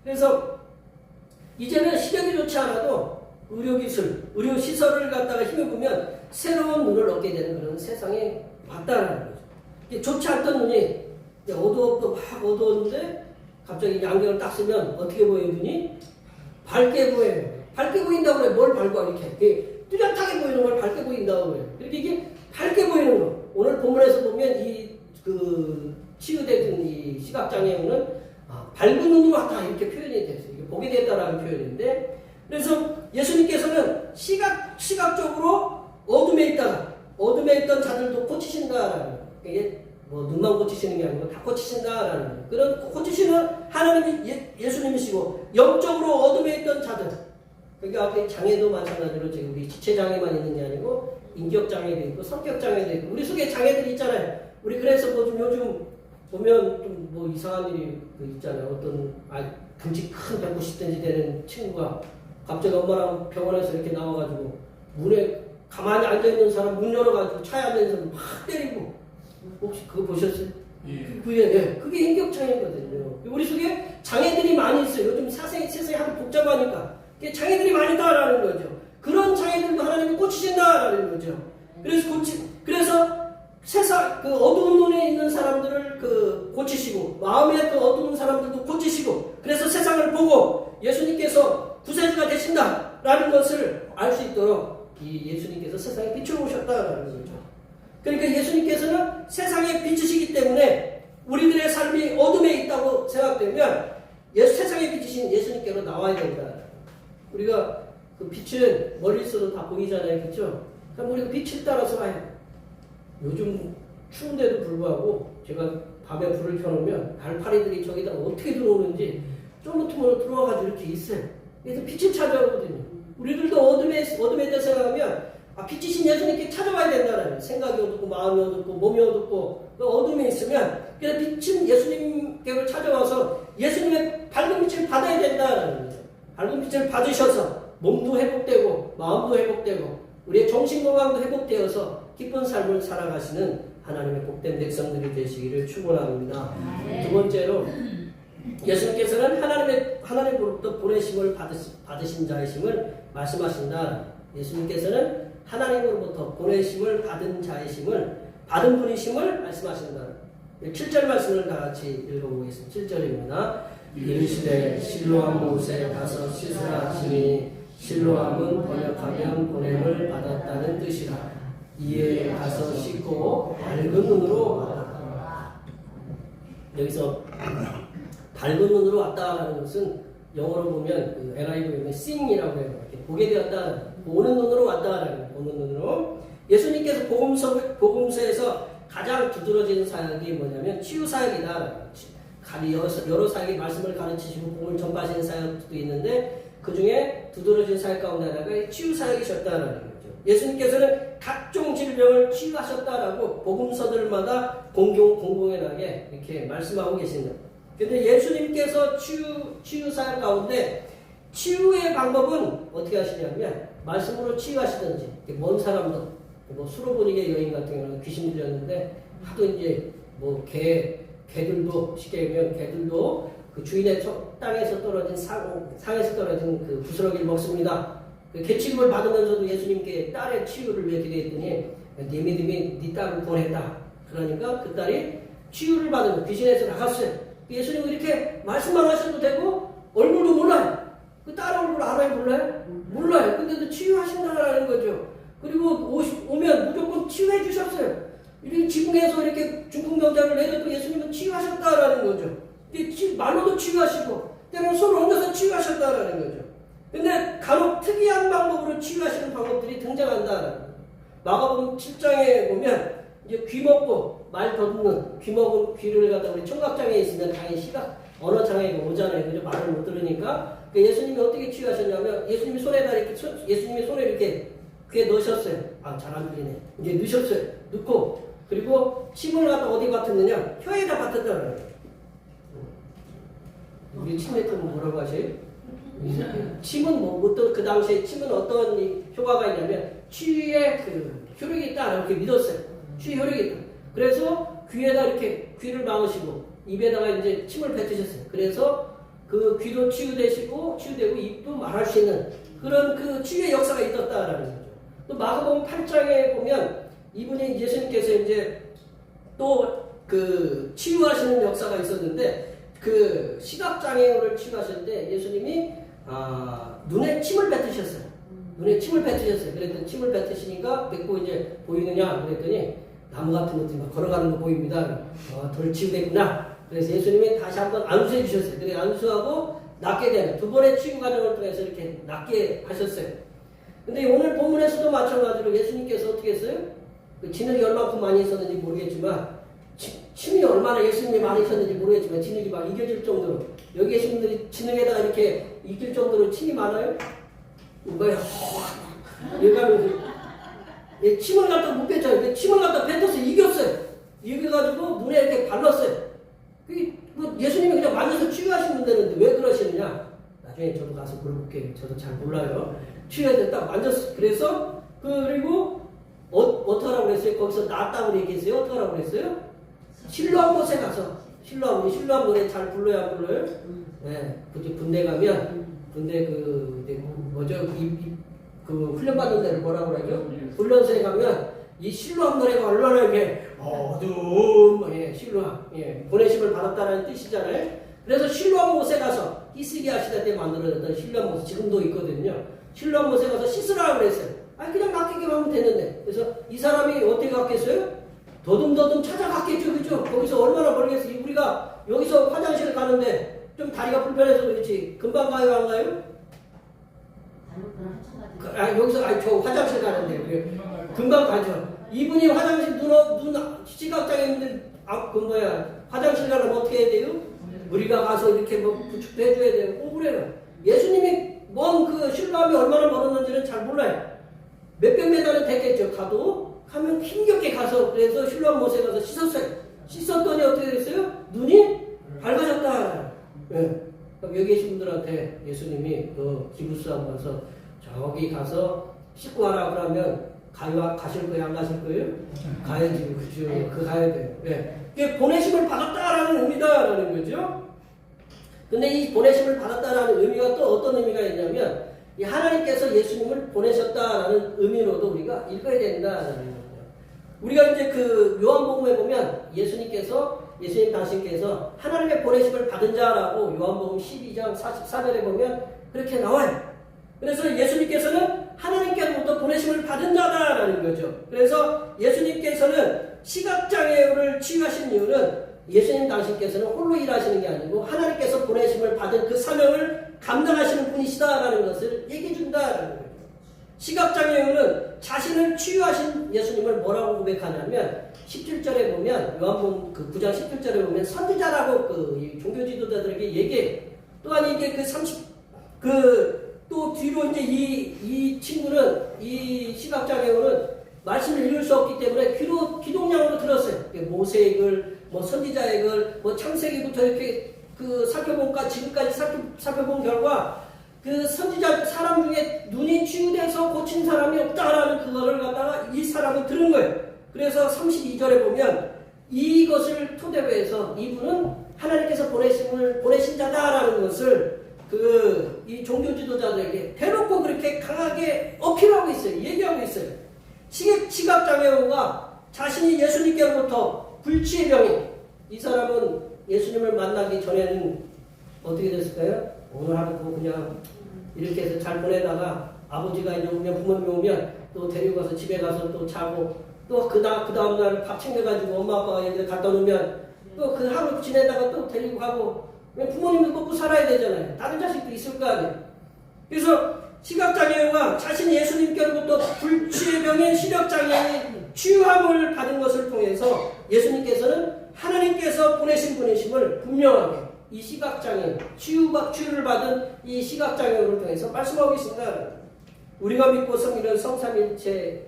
그래서 이제는 시력이 좋지 않아도 의료시설을 갖다가 힘입으면 새로운 눈을 얻게 되는 그런 세상에 왔다라는 거죠. 좋지 않던 눈이 어두웠고 막 어두웠는데 갑자기 안경을 딱 쓰면 어떻게 보여요, 눈이? 밝게 보여요. 밝게 보인다고 그래. 뭘 밝아, 이렇게. 뚜렷하게 보이는 걸 밝게 보인다고 그래요. 그렇게 이게 밝게 보이는 거. 오늘 본문에서 보면 치유된 이 시각장애인은 밝은 눈으로 왔다 이렇게 표현이 됐어요. 이게 보게 됐다라는 표현인데, 그래서 예수님께서는 시각적으로 어둠에 있던 자들도 고치신다라는, 이게 뭐 눈만 고치시는 게 아니고 다 고치신다라는 거예요. 그런 고치시는 하나님이 예수님이시고, 영적으로 어둠에 있던 자들, 그러니까 앞에 장애도 마찬가지로 지금 우리 지체 장애만 있는 게 아니고 인격 장애도 있고 성격 장애도 있고 우리 속에 장애들이 있잖아요. 우리 그래서 뭐 좀 요즘 보면 좀 뭐 이상한 일이 있잖아요. 어떤 등치 큰 190cm 되는 친구가 갑자기 엄마랑 병원에서 이렇게 나와가지고 문에 가만히 앉아있는 사람 문 열어가지고 차에 앉아있는 사람 막 때리고, 혹시 그거 보셨어요? 그게 인격 장애거든요. 우리 속에 장애들이 많이 있어요. 요즘 세상이 하도 복잡하니까 장애들이 많이 있다라는 거죠. 그런 장애들도 하나님이 고치신다라는 거죠. 그래서 세상 어두운 눈에 있는 사람들을 고치시고, 마음에 어두운 사람들도 고치시고, 그래서 세상을 보고 예수님께서 구세주가 되신다라는 것을 알 수 있도록 예수님께서 세상에 빛을 오셨다라는 거죠. 그러니까 예수님께서는 세상의 빛이시기 때문에 우리들의 삶이 어둠에 있다고 생각되면 세상의 빛이신 예수님께로 나와야 된다. 우리가 그 빛은 멀리 있어도 다 보이잖아요. 그렇죠? 그럼 우리가 빛을 따라서 가요. 요즘 추운데도 불구하고 제가 밤에 불을 켜놓으면 날파리들이 저기다 어떻게 들어오는지 쪼무투으로 들어와가지고 이렇게 있어요. 그래서 빛을 찾아오거든요. 우리들도 어둠에 대해 생각하면 빛이신 예수님께 찾아와야 된다는 생각이 어둡고 마음이 어둡고 몸이 어둡고 그 어둠에 있으면 그래서 빛은 예수님께로 찾아와서 예수님의 밝은 빛을 받아야 된다는 거죠. 밝은 빛을 받으셔서 몸도 회복되고 마음도 회복되고 우리의 정신건강도 회복되어서 기쁜 삶을 살아가시는 하나님의 복된 백성들이 되시기를 축원합니다. 두 번째로 예수님께서는 하나님으로부터 보내심을 받으신 자이심을 말씀하신다. 예수님께서는 하나님으로부터 보내심을 받은 자이심을 받은 분이심을 말씀하신다. 7절 말씀을 다 같이 읽어보겠습니다. 7절입니다. 이르시되 실로암 못에 가서 씻으라 하시니 실로암은 번역하면 보냄을 받았다는 뜻이라. 이에 가서 씻고 밝은 눈으로 왔다. 여기서 밝은 눈으로 왔다라는 것은 영어로 보면 NIV에 seeing이라고 해요. 이렇게 보게 되었다. 보는 눈으로 왔다라는 보는 눈으로. 예수님께서 복음서에서 가장 두드러진 사역이 뭐냐면 치유 사역이다. 여러 사역의 말씀을 가르치시고 복음을 전파하시는 사역도 있는데 그 중에 두드러진 사역 가운데 하나가 치유 사역이셨다라는 거죠. 예수님께서는 각종 질병을 치유하셨다라고 복음서들마다 공공연하게 이렇게 말씀하고 계십니다. 근데 예수님께서 치유 사역 가운데 치유의 방법은 어떻게 하시냐면 말씀으로 치유하시든지 먼 사람도 뭐 수로보니게 여인 같은 경우는 귀신 들렸는데 하도 이제 뭐 개들도 쉽게 얘기하면 개들도 그 주인의 땅에서 떨어진 상에서 떨어진 그 부스러기를 먹습니다. 그 개취급을 받으면서도 예수님께 딸의 치유를 왜 기대했더니 네 믿음이 네 딸을 보냈다. 그러니까 그 딸이 치유를 받으면 귀신에서 나갔어요. 예수님은 이렇게 말씀만 하셔도 되고 얼굴도 몰라요. 그 딸 얼굴 알아요? 몰라요? 몰라요. 근데도 치유하신다라는 거죠. 그리고 오면 무조건 치유해 주셨어요. 이렇게 지붕에서 이렇게 중풍병자를 내려도 예수님은 치유하셨다라는 거죠. 말로도 치유하시고 때로는 손을 얹어서 치유하셨다라는 거죠. 근데 간혹 특이한 방법으로 치유하시는 방법들이 등장한다라는 거죠. 마가복음 7장에 보면 이제 귀 먹고 말 더듬는 귀 먹은 귀를 갖다 우리 청각장애 있으면 당연히 언어 장애가 오잖아요. 그죠? 말을 못 들으니까. 예수님이 어떻게 치유하셨냐면 예수님이 예수님이 손에 이렇게 귀에 넣으셨어요. 잘 안 들리네. 이제 넣으셨어요. 넣고 그리고 침을 갖다 어디 받았느냐? 혀에다 받았다는 거예요. 우리 침에 또 뭐라고 하세요? 침은 그 당시에 침은 어떤 효과가 있냐면 치유의 효력이 있다 이렇게 믿었어요. 치유 효력이 있다. 그래서 귀에다 이렇게 귀를 막으시고 입에다가 이제 침을 뱉으셨어요. 그래서 그 귀도 치유되고 입도 말할 수 있는 그런 그 치유의 역사가 있었다라는 거죠. 또 마가복음 8장에 보면 이분이 예수님께서 이제 또 그 치유하시는 역사가 있었는데 그 시각장애인을 치유하실 때 예수님이 눈에 침을 뱉으셨어요. 눈에 침을 뱉으셨어요. 그랬더니 침을 뱉으시니까 뱉고 이제 보이느냐 그랬더니 나무 같은 것들이 막 걸어가는 거 보입니다. 덜 치유됐구나. 그래서 예수님이 다시 한번 안수해 주셨어요. 그래 안수하고 낫게 되는 두 번의 치유 과정을 통해서 이렇게 낫게 하셨어요. 근데 오늘 본문에서도 마찬가지로 예수님께서 어떻게 했어요? 그 진흙이 얼마큼 많이 있었는지 모르겠지만 침이 얼마나 예수님이 많으셨는지 모르겠지만 진흙이 막 이겨질 정도로 여기 계신 분들이 진흙에다가 이렇게 이길 정도로 침이 많아요? 뭐야? 얘가는 침을 갖다 못 뱉잖아요. 침을 갖다 뱉어서 이겼어요. 이겨가지고 눈에 이렇게 발랐어요. 뭐 예수님이 그냥 만져서 치유하시면 되는데 왜 그러시느냐? 나중에 저도 가서 물어볼게요. 저도 잘 몰라요. 치유해서 딱 만졌어요. 그래서 그리고 어떻게 하라고 그랬어요? 거기서 낫다고 얘기했어요? 어떻게 하라고 그랬어요? 실로암 곳에 가서 실로암 노래 잘 불러야 안 불러요? 네, 그때 군대 가면 군대 뭐죠? 그 훈련 받는 데를 뭐라고 그러죠? 훈련소에 가면 이 실로암 노래가 얼마나 이게 어두운 실로암 보내심을 받았다는 뜻이잖아요. 그래서 실로암 못에 가서 히스기야 시대 때 만들어졌던 실로암 못 지금도 있거든요. 실로암 못에 가서 씻으라고 그랬어요. 그냥 낚이기만 하면 되는데. 그래서 이 사람이 어떻게 갔겠어요? 더듬더듬 찾아갔겠죠, 그죠? 거기서 얼마나 멀겠어요? 우리가 여기서 화장실 가는데 좀 다리가 불편해서 그렇지 금방 가요, 안 가요? 여기서 저 화장실 가는데 금방 가죠. 이분이 화장실 시각장애인들 화장실 가려면 어떻게 해야 돼요? 우리가 가서 이렇게 뭐 부축도 해줘야 돼요. 그래요. 예수님이 그 실로암이 얼마나 멀었는지는 잘 몰라요. 몇백 메다는 됐겠죠. 가면 힘겹게 가서 그래서 실로암 못에 가서 씻었어요. 씻었더니 어떻게 됐어요? 눈이 밝아졌다. 네. 여기 계신 분들한테 예수님이 기부스하고 가서 저기 가서 씻고 와라 그러면 가실 거예요? 안 가실 거예요? 가야지. 그죠? 가야 돼요. 네. 이게 보내심을 받았다라는 의미다라는 거죠. 근데 이 보내심을 받았다라는 의미가 또 어떤 의미가 있냐면 이 하나님께서 예수님을 보내셨다라는 의미로도 우리가 읽어야 된다라는 거예요. 우리가 이제 그 요한복음에 보면 예수님 당신께서 하나님의 보내심을 받은 자라고 요한복음 12장 44절에 보면 그렇게 나와요. 그래서 예수님께서는 하나님께로부터 보내심을 받은 자다라는 거죠. 그래서 예수님께서는 시각장애를 치유하신 이유는 예수님 당신께서는 홀로 일하시는 게 아니고 하나님께서 보내심을 받은 그 사명을 감당하시는 분이시다라는 것을 얘기해 준다라는 거예요. 시각장애인은 자신을 치유하신 예수님을 뭐라고 고백하냐면 17절에 보면 요한복음 9장 17절에 보면 선지자라고 이 종교 지도자들에게 얘기해. 또한 이게 또 뒤로 이제 이 친구는 이 시각장애인은 말씀을 읽을 수 없기 때문에 기동량으로 들었어요. 모세의 글, 선지자의 글, 창세기부터 이렇게 살펴본까 지금까지 살펴본 결과 그 선지자 사람 중에 눈이 치유돼서 고친 사람이 없다라는 그거를 갖다가 이 사람은 들은 거예요. 그래서 32절에 보면 이것을 토대로 해서 이분은 하나님께서 보내신 자다라는 것을 이 종교 지도자들에게 대놓고 그렇게 강하게 어필하고 있어요. 얘기하고 있어요. 시각장애인과 자신이 예수님께로부터 불치의 병인 이 사람은 예수님을 만나기 전에는 어떻게 됐을까요? 오늘 하루도 그냥 이렇게 해서 잘 보내다가 아버지가 이제 오면 부모님이 오면 또 데리고 가서 집에 가서 또 자고 또 그 다음날 밥 챙겨가지고 엄마 아빠가 얘들 갖다 놓으면 또 그 하루 지내다가 또 데리고 가고 부모님도 먹고 살아야 되잖아요. 다른 자식도 있을 거 아니에요. 그래서 시각장애인과 자신이 예수님께로부터 불치의 병인 시력장애인 치유함을 받은 것을 통해서 예수님께서는 하나님께서 보내신 분이심을 분명하게 이 시각장애인, 치유를 받은 이 시각장애인을 통해서 말씀하고 계신다. 우리가 믿고 섬기는 성삼일체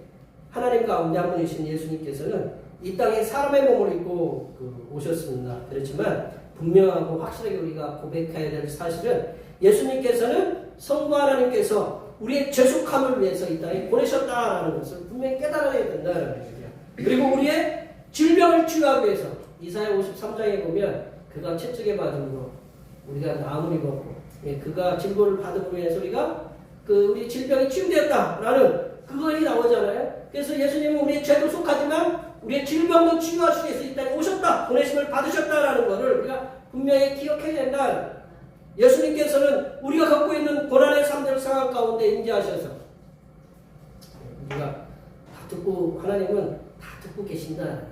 하나님 가운데 한 분이신 예수님께서는 이 땅에 사람의 몸을 입고 오셨습니다. 그렇지만 분명하고 확실하게 우리가 고백해야 될 사실은 예수님께서는 성부 하나님께서 우리의 죄속함을 위해서 이 땅에 보내셨다라는 것을 분명히 깨달아야 된다는 거예요. 그리고 우리의 질병을 치유하기 위해서 이사야 53장에 보면 그가 채찍에 맞음으로 우리가 나음을 입었고 그가 질고를 받음으로 해서 우리가 우리 질병이 치유되었다라는 그것이 나오잖아요. 그래서 예수님은 우리의 죄도 속하지만 우리의 질병도 치유하시기 위해서 이 땅에 오셨다. 보내심을 받으셨다라는 것을 우리가 분명히 기억해야 된다. 예수님께서는 우리가 갖고 있는 고난의 삶들 상황 가운데 임재하셔서 우리가 다 듣고 하나님은 다 듣고 계신다.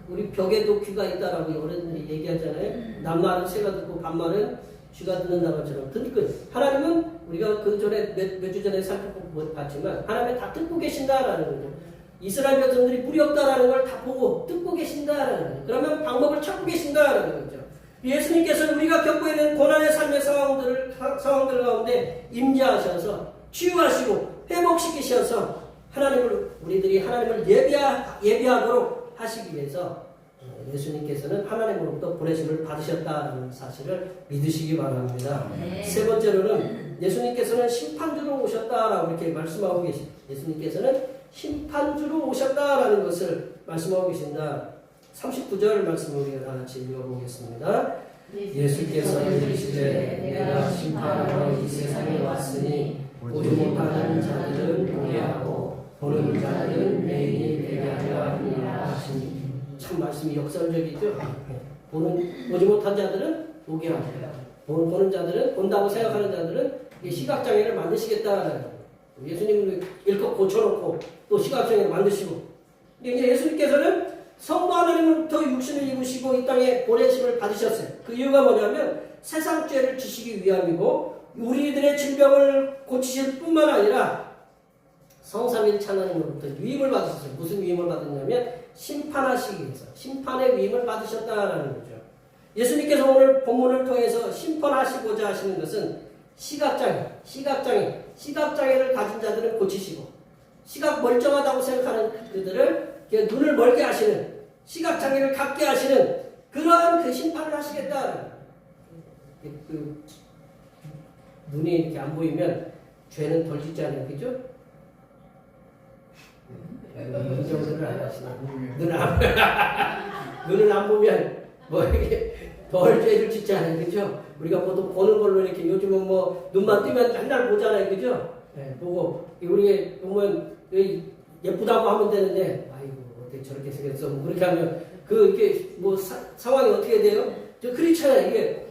우리 벽에도 귀가 있다라고 어른들이 얘기하잖아요. 남말은 새가 듣고 반말은 쥐가 듣는다는 것처럼 듣고 하나님은 우리가 그 전에 몇 주 전에 살펴봤지만 하나님은 다 듣고 계신다라는 거죠. 이스라엘 백성들이 물이 없다라는 걸 다 보고 듣고 계신다라는 거죠. 그러면 방법을 찾고 계신다라는 거죠. 예수님께서는 우리가 겪고 있는 고난의 삶의 상황들 가운데 임재하셔서 치유하시고 회복시키셔서 우리들이 하나님을 예비하도록 하시기 위해서 예수님께서는 하나님으로부터 보내심을 받으셨다는 사실을 믿으시기 바랍니다. 네. 세 번째로는 예수님께서는 심판주로 오셨다라고 이렇게 말씀하고 계십니다. 예수님께서는 심판주로 오셨다라는 것을 말씀하고 계신다. 39절 말씀을 우리가 다 같이 읽어보겠습니다. 예수께서 이르시되 내가 심판하러 이 세상에 왔으니 보지 못하는 자들은 보게 하고 보는 자들은 매인이 되게 하려 하니라 하시니. 참 말씀이 역설적이죠. 보지 못한 자들은 보게 하고 보는 자들은 본다고 생각하는 자들은 시각장애를 만드시겠다라는 예수님을 일껏 고쳐놓고 또 시각장애를 만드시고 이제 예수님께서는 성부 하나님으로부터 육신을 입으시고 이 땅에 보내심을 받으셨어요. 그 이유가 뭐냐면 세상 죄를 지시기 위함이고 우리들의 질병을 고치실 뿐만 아니라 성삼일체 하나님으로부터 위임을 받으셨어요. 무슨 위임을 받았냐면 심판하시기 위해서 심판의 위임을 받으셨다라는 거죠. 예수님께서 오늘 본문을 통해서 심판하시고자 하시는 것은 시각장애를 가진 자들은 고치시고 시각 멀쩡하다고 생각하는 그들을 눈을 멀게 하시는 시각장애를 갖게 하시는 그러한 그 심판을 하시겠다. 눈이 이렇게 안 보이면 죄는 덜 짓지 않아요. 그죠? 이 정도는 안 하시네. 눈을 안 보면 뭐 이렇게 덜 죄를 짓지 않아요. 그죠? 우리가 보통 보는 걸로 이렇게 요즘은 뭐 눈만 뜨면 맨날 보잖아요. 그죠? 네, 보고 우리 보면 예쁘다고 하면 되는데 아이고 어떻게 저렇게 생겼어? 뭐 그렇게 하면 이게 뭐 상황이 어떻게 돼요? 저 그렇잖아요. 이게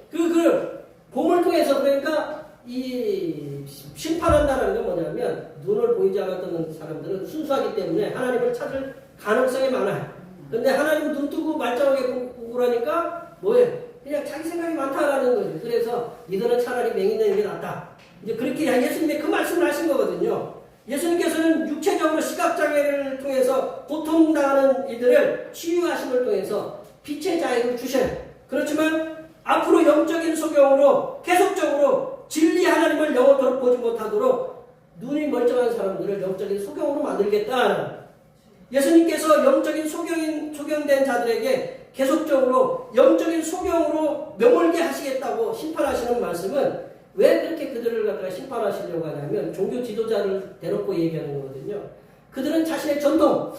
봄을 통해서 그러니까 이 심판한다는 건 뭐냐면 눈을 보이지 않았던 사람들은 순수하기 때문에 하나님을 찾을 가능성이 많아요. 근데 하나님 눈 뜨고 말짱하게 보고 그러니까 뭐예요? 그냥 자기 생각이 많다라는 거죠. 그래서 니들은 차라리 맹인 되는 게 낫다. 이제 그렇게 예수님이 그 말씀을 하신 거거든요. 예수님께서는 육체적으로 시각장애를 통해서 고통당하는 이들을 치유하심을 통해서 빛의 자유를 주셔요. 그렇지만 앞으로 영적인 소경으로 계속적으로 진리 하나님을 영원토록 보지 못하도록 눈이 멀쩡한 사람들을 영적인 소경으로 만들겠다. 예수님께서 영적인 소경된 자들에게 계속적으로 영적인 소경으로 명월게 하시겠다고 심판하시는 말씀은 왜 그렇게 그들을 갖다가 심판하시려고 하냐면 종교 지도자를 대놓고 얘기하는 거거든요. 그들은 자신의 전통,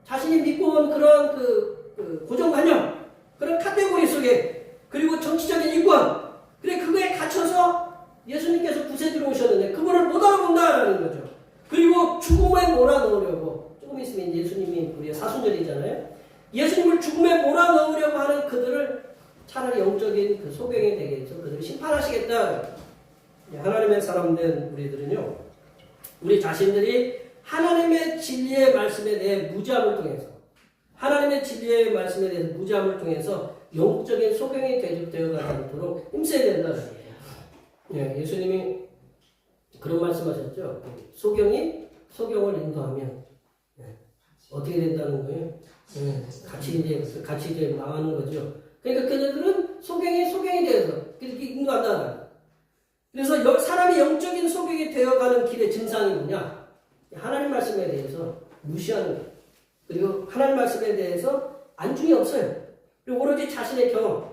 자신이 믿고 온 그런 고정관념, 그런 카테고리 속에 그리고 정치적인 인권, 그거에 갇혀서 예수님께서 구세주로 오셨는데 그거를 못 알아본다라는 거죠. 그리고 죽음에 몰아넣으려고 조금 있으면 예수님이 우리의 사순절이잖아요. 예수님을 죽음에 몰아넣으려고 하는 그들을 차라리 영적인 그 소경이 되게 해서 그들을 심판하시겠다. 하나님의 사람된 우리들은요, 우리 자신들이 하나님의 진리의 말씀에 대해 무지함을 통해서 하나님의 진리의 말씀에 대해서 무지함을 통해서 영적인 소경이 되어가지 않도록 힘써야 된다는 거예요. 예, 예수님이 그런 말씀하셨죠. 소경이 소경을 인도하면 어떻게 된다는 거예요? 같이 이제 망하는 거죠. 그러니까 그들은 소경이 되어서 그렇게 인도한다. 그래서 사람이 영적인 소경이 되어가는 길의 증상이 뭐냐? 하나님 말씀에 대해서 무시하는 거예요. 그리고 하나님 말씀에 대해서 안중이 없어요. 그리고 오로지 자신의 경험,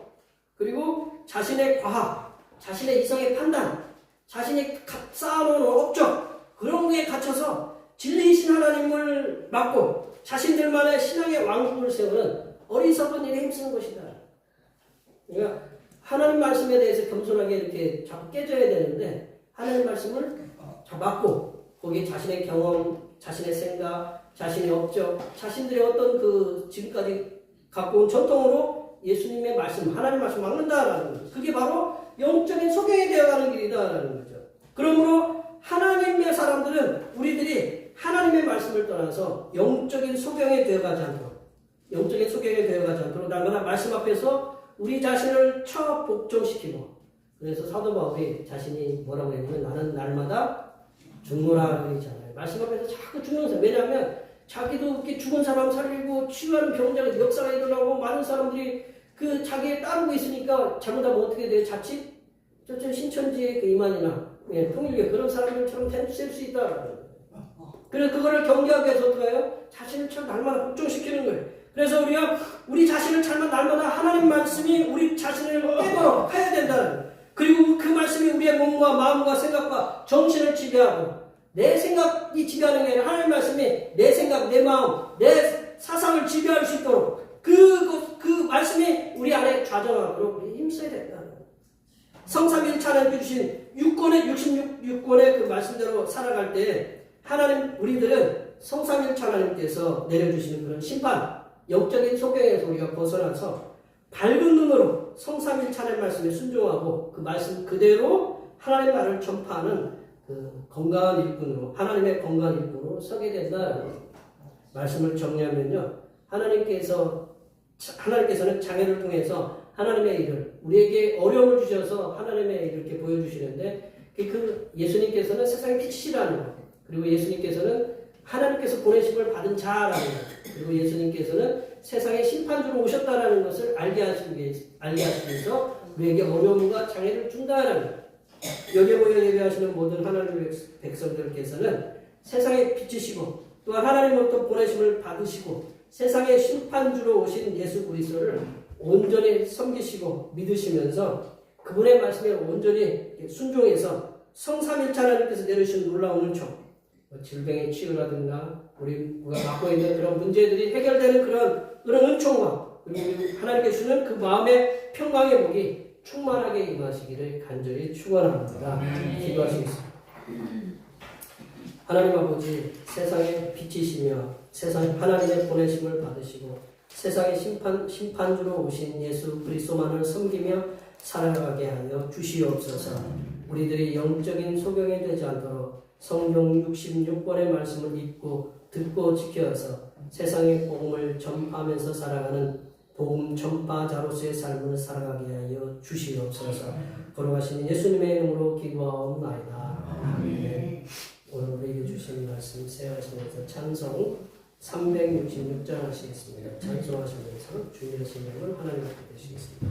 그리고 자신의 과학, 자신의 이성의 판단, 자신이 쌓아놓은 업적, 그런 거에 갇혀서 진리이신 하나님을 맡고 자신들만의 신앙의 왕국을 세우는 어리석은 일에 힘쓰는 것이다. 그러니까 하나님 말씀에 대해서 겸손하게 이렇게 자꾸 깨져야 되는데 하나님 말씀을 맡고 거기에 자신의 경험, 자신의 생각, 자신이 없죠. 자신들의 어떤 그 지금까지 갖고 온 전통으로 예수님의 말씀, 하나님의 말씀 막는다라는 거죠. 그게 바로 영적인 소경이 되어가는 길이다라는 거죠. 그러므로 하나님의 사람들은 우리들이 하나님의 말씀을 떠나서 영적인 소경이 되어가지 않도록 날마다 말씀 앞에서 우리 자신을 복종시키고, 그래서 사도 바울이 자신이 뭐라고 했냐면 나는 날마다 죽노라 그러잖아요. 말씀 앞에서 자꾸 죽는 사람. 왜냐하면 자기도 이렇게 죽은 사람 살리고 치유하는 병자가 역사가 일어나고 많은 사람들이 그 자기에 따르고 있으니까 잘못하면 어떻게 돼요? 자칫 저쪽 신천지의 그 이만이나 통일교 그런 사람들처럼 될 수 있다. 그래서 그거를 경계하기 위해서 어떻게 해요? 자신을 참 날마다 복종시키는 거예요. 그래서 우리가 우리 자신을 잘만 날마다 하나님 말씀이 우리 자신을 빼도록 해야 된다는 거예요. 그리고 그 말씀이 우리의 몸과 마음과 생각과 정신을 지배하고, 내 생각이 지배하는 게 아니라 하나님 말씀이 내 생각, 내 마음, 내 사상을 지배할 수 있도록 그 말씀이 우리 안에 좌정하도록 우리 힘써야 된다. 성삼일체 하나님께 주신 66권의 그 말씀대로 살아갈 때 하나님, 우리들은 성삼일체 하나님께서 내려주시는 그런 심판, 영적인 소경에서 우리가 벗어나서 밝은 눈으로 성삼일체 하나님 말씀에 순종하고 그 말씀 그대로 하나님의 말을 전파하는 그 건강한 일꾼으로, 하나님의 건강한 일꾼으로 서게 된다는 말씀을 정리하면요, 하나님께서는 장애를 통해서 하나님의 일을, 우리에게 어려움을 주셔서 하나님의 일을 이렇게 보여주시는데, 그 예수님께서는 세상의 빛이시라는 것, 그리고 예수님께서는 하나님께서 보내심을 받은 자라는 것, 그리고 예수님께서는 세상의 심판주로 오셨다라는 것을 알게 하시면서 우리에게 어려움과 장애를 준다라는 것. 여기에 모여 예배하시는 모든 하나님의 백성들께서는 세상의 빛이시고, 또한 하나님으로부터 보내심을 받으시고 세상의 심판주로 오신 예수 그리스도를 온전히 섬기시고 믿으시면서 그분의 말씀에 온전히 순종해서 성삼일체 하나님께서 내려주신 놀라운 은총, 질병의 치유라든가 우리가 갖고 있는 그런 문제들이 해결되는 그런 은총과, 그리고 하나님께서 주는 그 마음의 평강의 복이 충만하게 임하시기를 간절히 축원합니다. 기도하시겠습니다. 하나님 아버지, 세상의 빛이시며 하나님의 보내심을 받으시고 세상의 심판주로 오신 예수 그리스도만을 섬기며 살아가게 하여 주시옵소서. 우리들이 영적인 소경이 되지 않도록 성경 66권의 말씀을 읽고 듣고 지켜서 세상의 복음을 전파하면서 살아가는 복음 전파자로서의 삶을 살아가게 하여 주시옵소서. 걸어가시는 예수님의 이름으로 기도하옵나이다. 아멘. 오늘 우리에게 주신 말씀 세하시면서 찬송 366장 하시겠습니다. 찬송하시면서 주님의 이름을 하나님 앞에 되시겠습니다.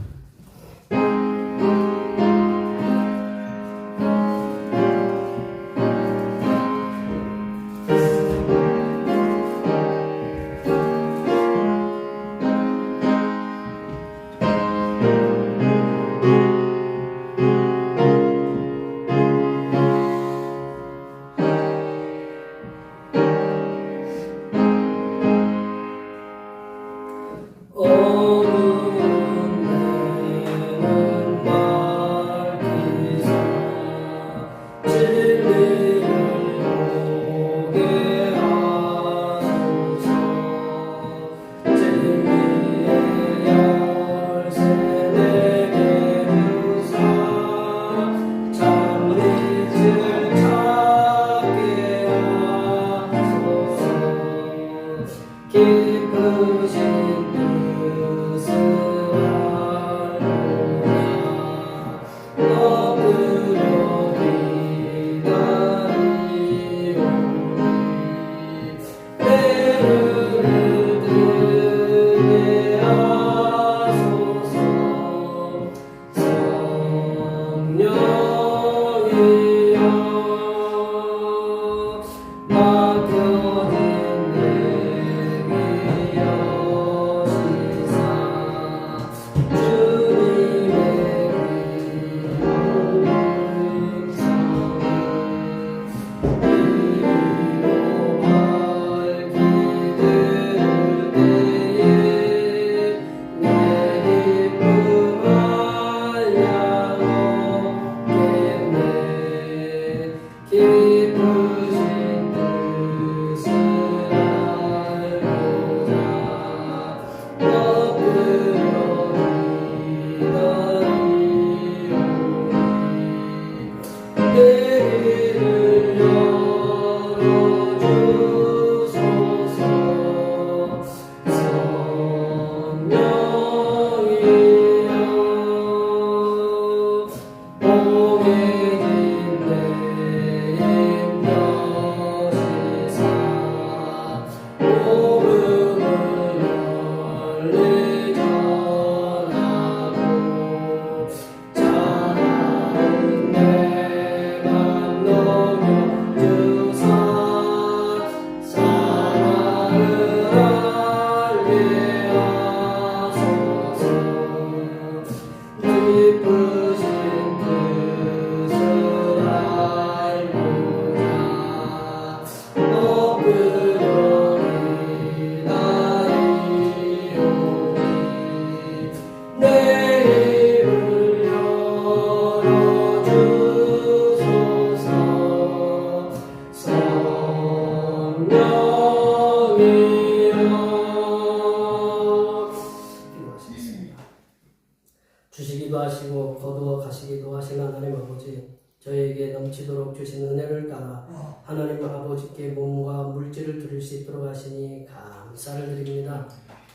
기도하신 하나님 아버지, 저희에게 넘치도록 주신 은혜를 따라 하나님 아버지께 몸과 물질을 드릴 수 있도록 하시니 감사를 드립니다.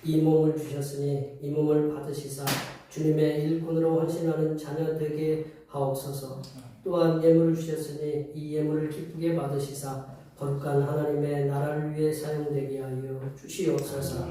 이 몸을 주셨으니 이 몸을 받으시사 주님의 일꾼으로 헌신하는 자녀 되게 하옵소서. 또한 예물을 주셨으니 이 예물을 기쁘게 받으시사 거룩한 하나님의 나라를 위해 사용되게 하여 주시옵소서.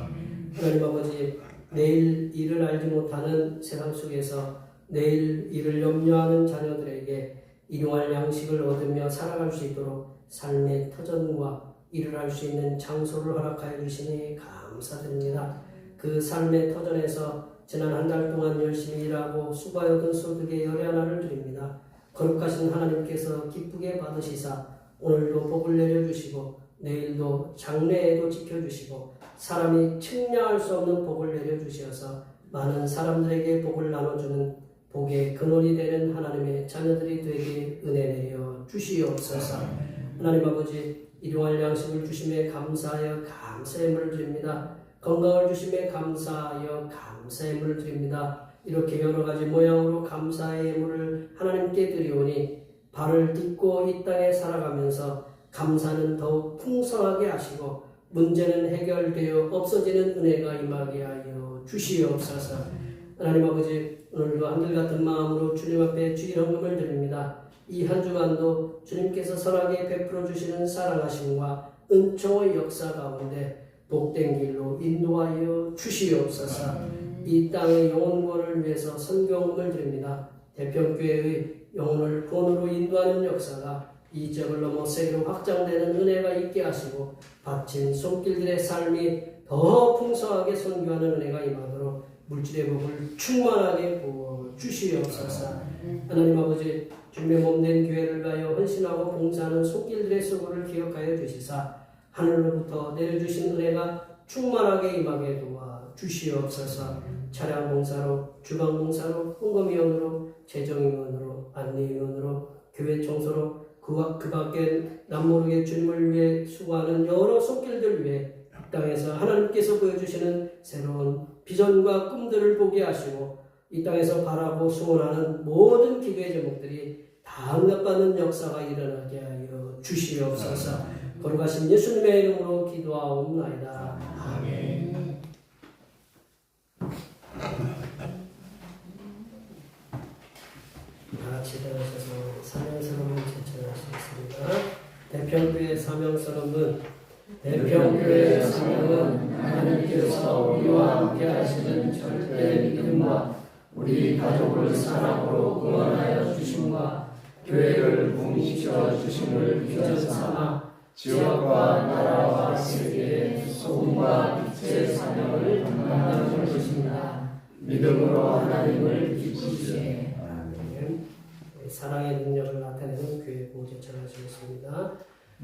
하나님 아버지, 내일 일을 알지 못하는 세상 속에서 내일 일을 염려하는 자녀들에게 일용할 양식을 얻으며 살아갈 수 있도록 삶의 터전과 일을 할 수 있는 장소를 허락하여 주시니 감사드립니다. 그 삶의 터전에서 지난 한 달 동안 열심히 일하고 수고하여 얻은 소득의 열의 하나를 드립니다. 거룩하신 하나님께서 기쁘게 받으시사 오늘도 복을 내려주시고 내일도 장래에도 지켜주시고 사람이 측량할 수 없는 복을 내려주셔서 많은 사람들에게 복을 나눠주는 복의 근원이 되는 하나님의 자녀들이 되게 은혜 내려 주시옵소서. 하나님 아버지, 일용할 양식을 주심에 감사하여 감사의 물을 드립니다. 건강을 주심에 감사하여 감사의 물을 드립니다. 이렇게 여러 가지 모양으로 감사의 예물을 하나님께 드리오니 발을 딛고 이 땅에 살아가면서 감사는 더욱 풍성하게 하시고 문제는 해결되어 없어지는 은혜가 임하게 하여 주시옵소서. 하나님 아버지, 오늘도 한결같은 마음으로 주님 앞에 주일 헌금을 드립니다. 이 한 주간도 주님께서 선하게 베풀어 주시는 사랑하심과 은총의 역사 가운데 복된 길로 인도하여 주시옵소서. 이 땅의 영혼권을 위해서 선교헌금을 드립니다. 대평교회의 영혼을 구원으로 인도하는 역사가 이 지역을 넘어 세계로 확장되는 은혜가 있게 하시고 바친 손길들의 삶이 더 풍성하게 선교하는 은혜가 임하도록 물질의 복을 충만하게 부어 주시옵소서. 하나님 아버지, 주님의 몸된 교회를 위하여 헌신하고 봉사하는 손길들의 수고를 기억하여 주시사 하늘로부터 내려주신 은혜가 충만하게 임하게 도와 주시옵소서. 차량 봉사로, 주방 봉사로, 헌금위원으로, 재정위원으로, 안내위원으로, 교회 청소로, 그 밖에 남모르게 주님을 위해 수고하는 여러 손길들 위해 땅에서 하나님께서 보여주시는 새로운 비전과 꿈들을 보게 하시고 이 땅에서 바라고 소원하는 모든 기도의 제목들이 다 응답받는 역사가 일어나게 하여 주시옵소서. 거룩하신 예수님의 이름으로 기도하옵나이다. 아멘. 다 같이 일어나셔서 사명선언을 제청할 수 있습니다. 대평교회 사명선언은 대평교회의 사명은 하나님께서 우리와 함께 하시는 절대 믿음과 우리 가족을 사랑으로 응원하여 주심과 교회를 공시켜 주심을 비전 삼아 지역과 나라와 세계의 소금과 빛의 사명을 감당하는 것입니다. 믿음으로 하나님을 기쁘시게. 아멘. 사랑의 능력을 나타내는 교회 보제처를 하시겠습니다.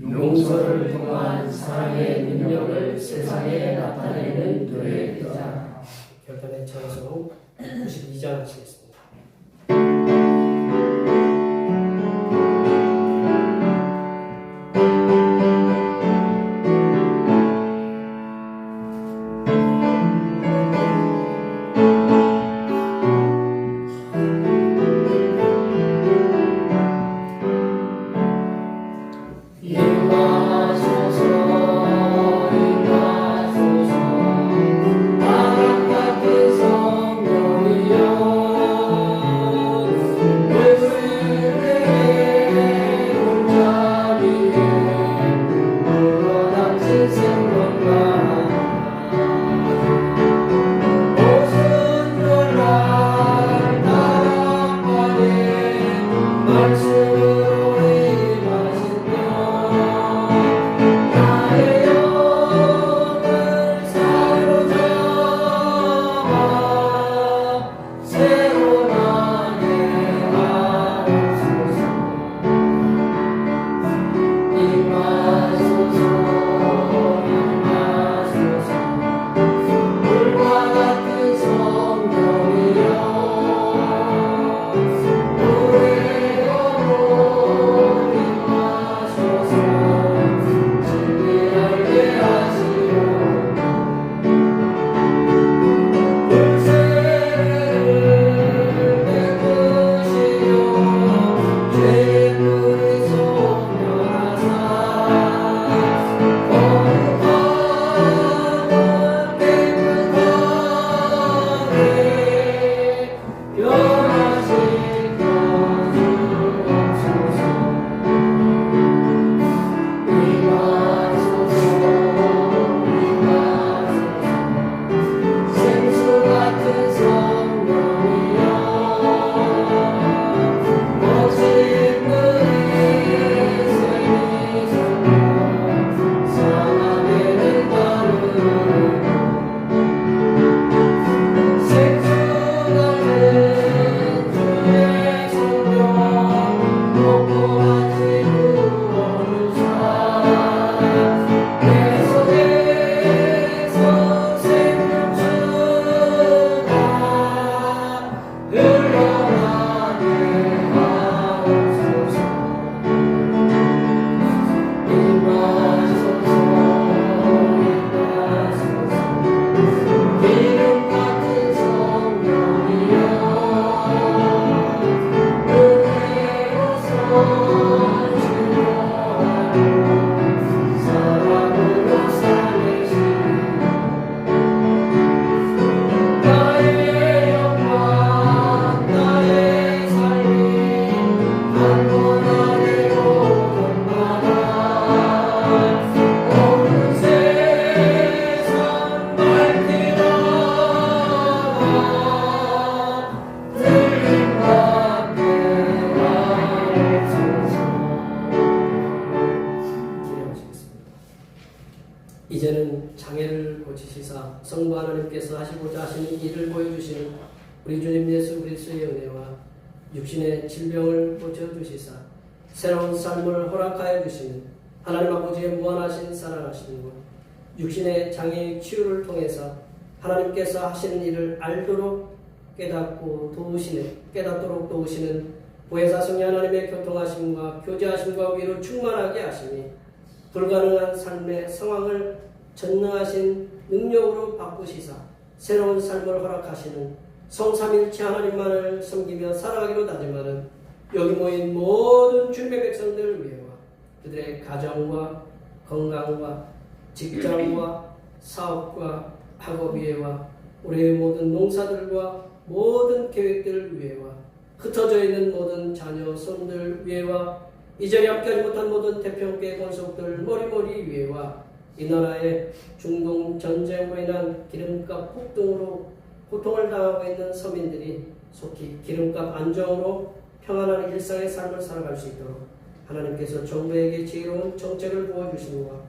용서를 통한 사랑의 능력을 세상에 나타내는 교회의 자. 결단의 찬송 92장 하시겠습니다. 바람 같은 성령이여 성부 하나님께서 하시고자 하시는 일을 보여주시는 우리 주님 예수 그리스도의 은혜와 육신의 질병을 고쳐주시사 새로운 삶을 허락하여 주시는 하나님 아버지의 무한하신 사랑하심과 육신의 장애의 치유를 통해서 하나님께서 하시는 일을 알도록 깨닫도록 도우시는 보혜사 성령 하나님의 교통하심과 교제하심과 위로 충만하게 하시니 불가능한 삶의 상황을 전능하신 능력으로 바꾸시사 새로운 삶을 허락하시는 성삼일체 하나님만을 섬기며 살아가기로 다짐하는 여기 모인 모든 주님의 백성들 위해와 그들의 가정과 건강과 직장과 사업과 학업 위에와 우리의 모든 농사들과 모든 계획들 위에와 흩어져 있는 모든 자녀 손들 위에와 이 자리에 함께하지 못한 모든 태평교회 권속들 머리머리 위에와 이 나라의 중동 전쟁으로 인한 기름값 폭등으로 고통을 당하고 있는 서민들이 속히 기름값 안정으로 평안한 일상의 삶을 살아갈 수 있도록 하나님께서 정부에게 지혜로운 정책을 부어주시는과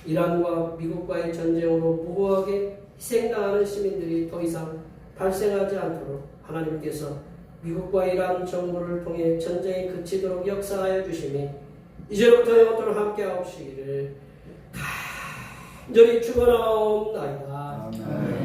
이란과 미국과의 전쟁으로 무고하게 희생당하는 시민들이 더 이상 발생하지 않도록 하나님께서 미국과 이란 정부를 통해 전쟁이 그치도록 역사하여 주시니 이제부터 영원토록 함께하옵시기를 간절히 축원하옵나이다. 아멘.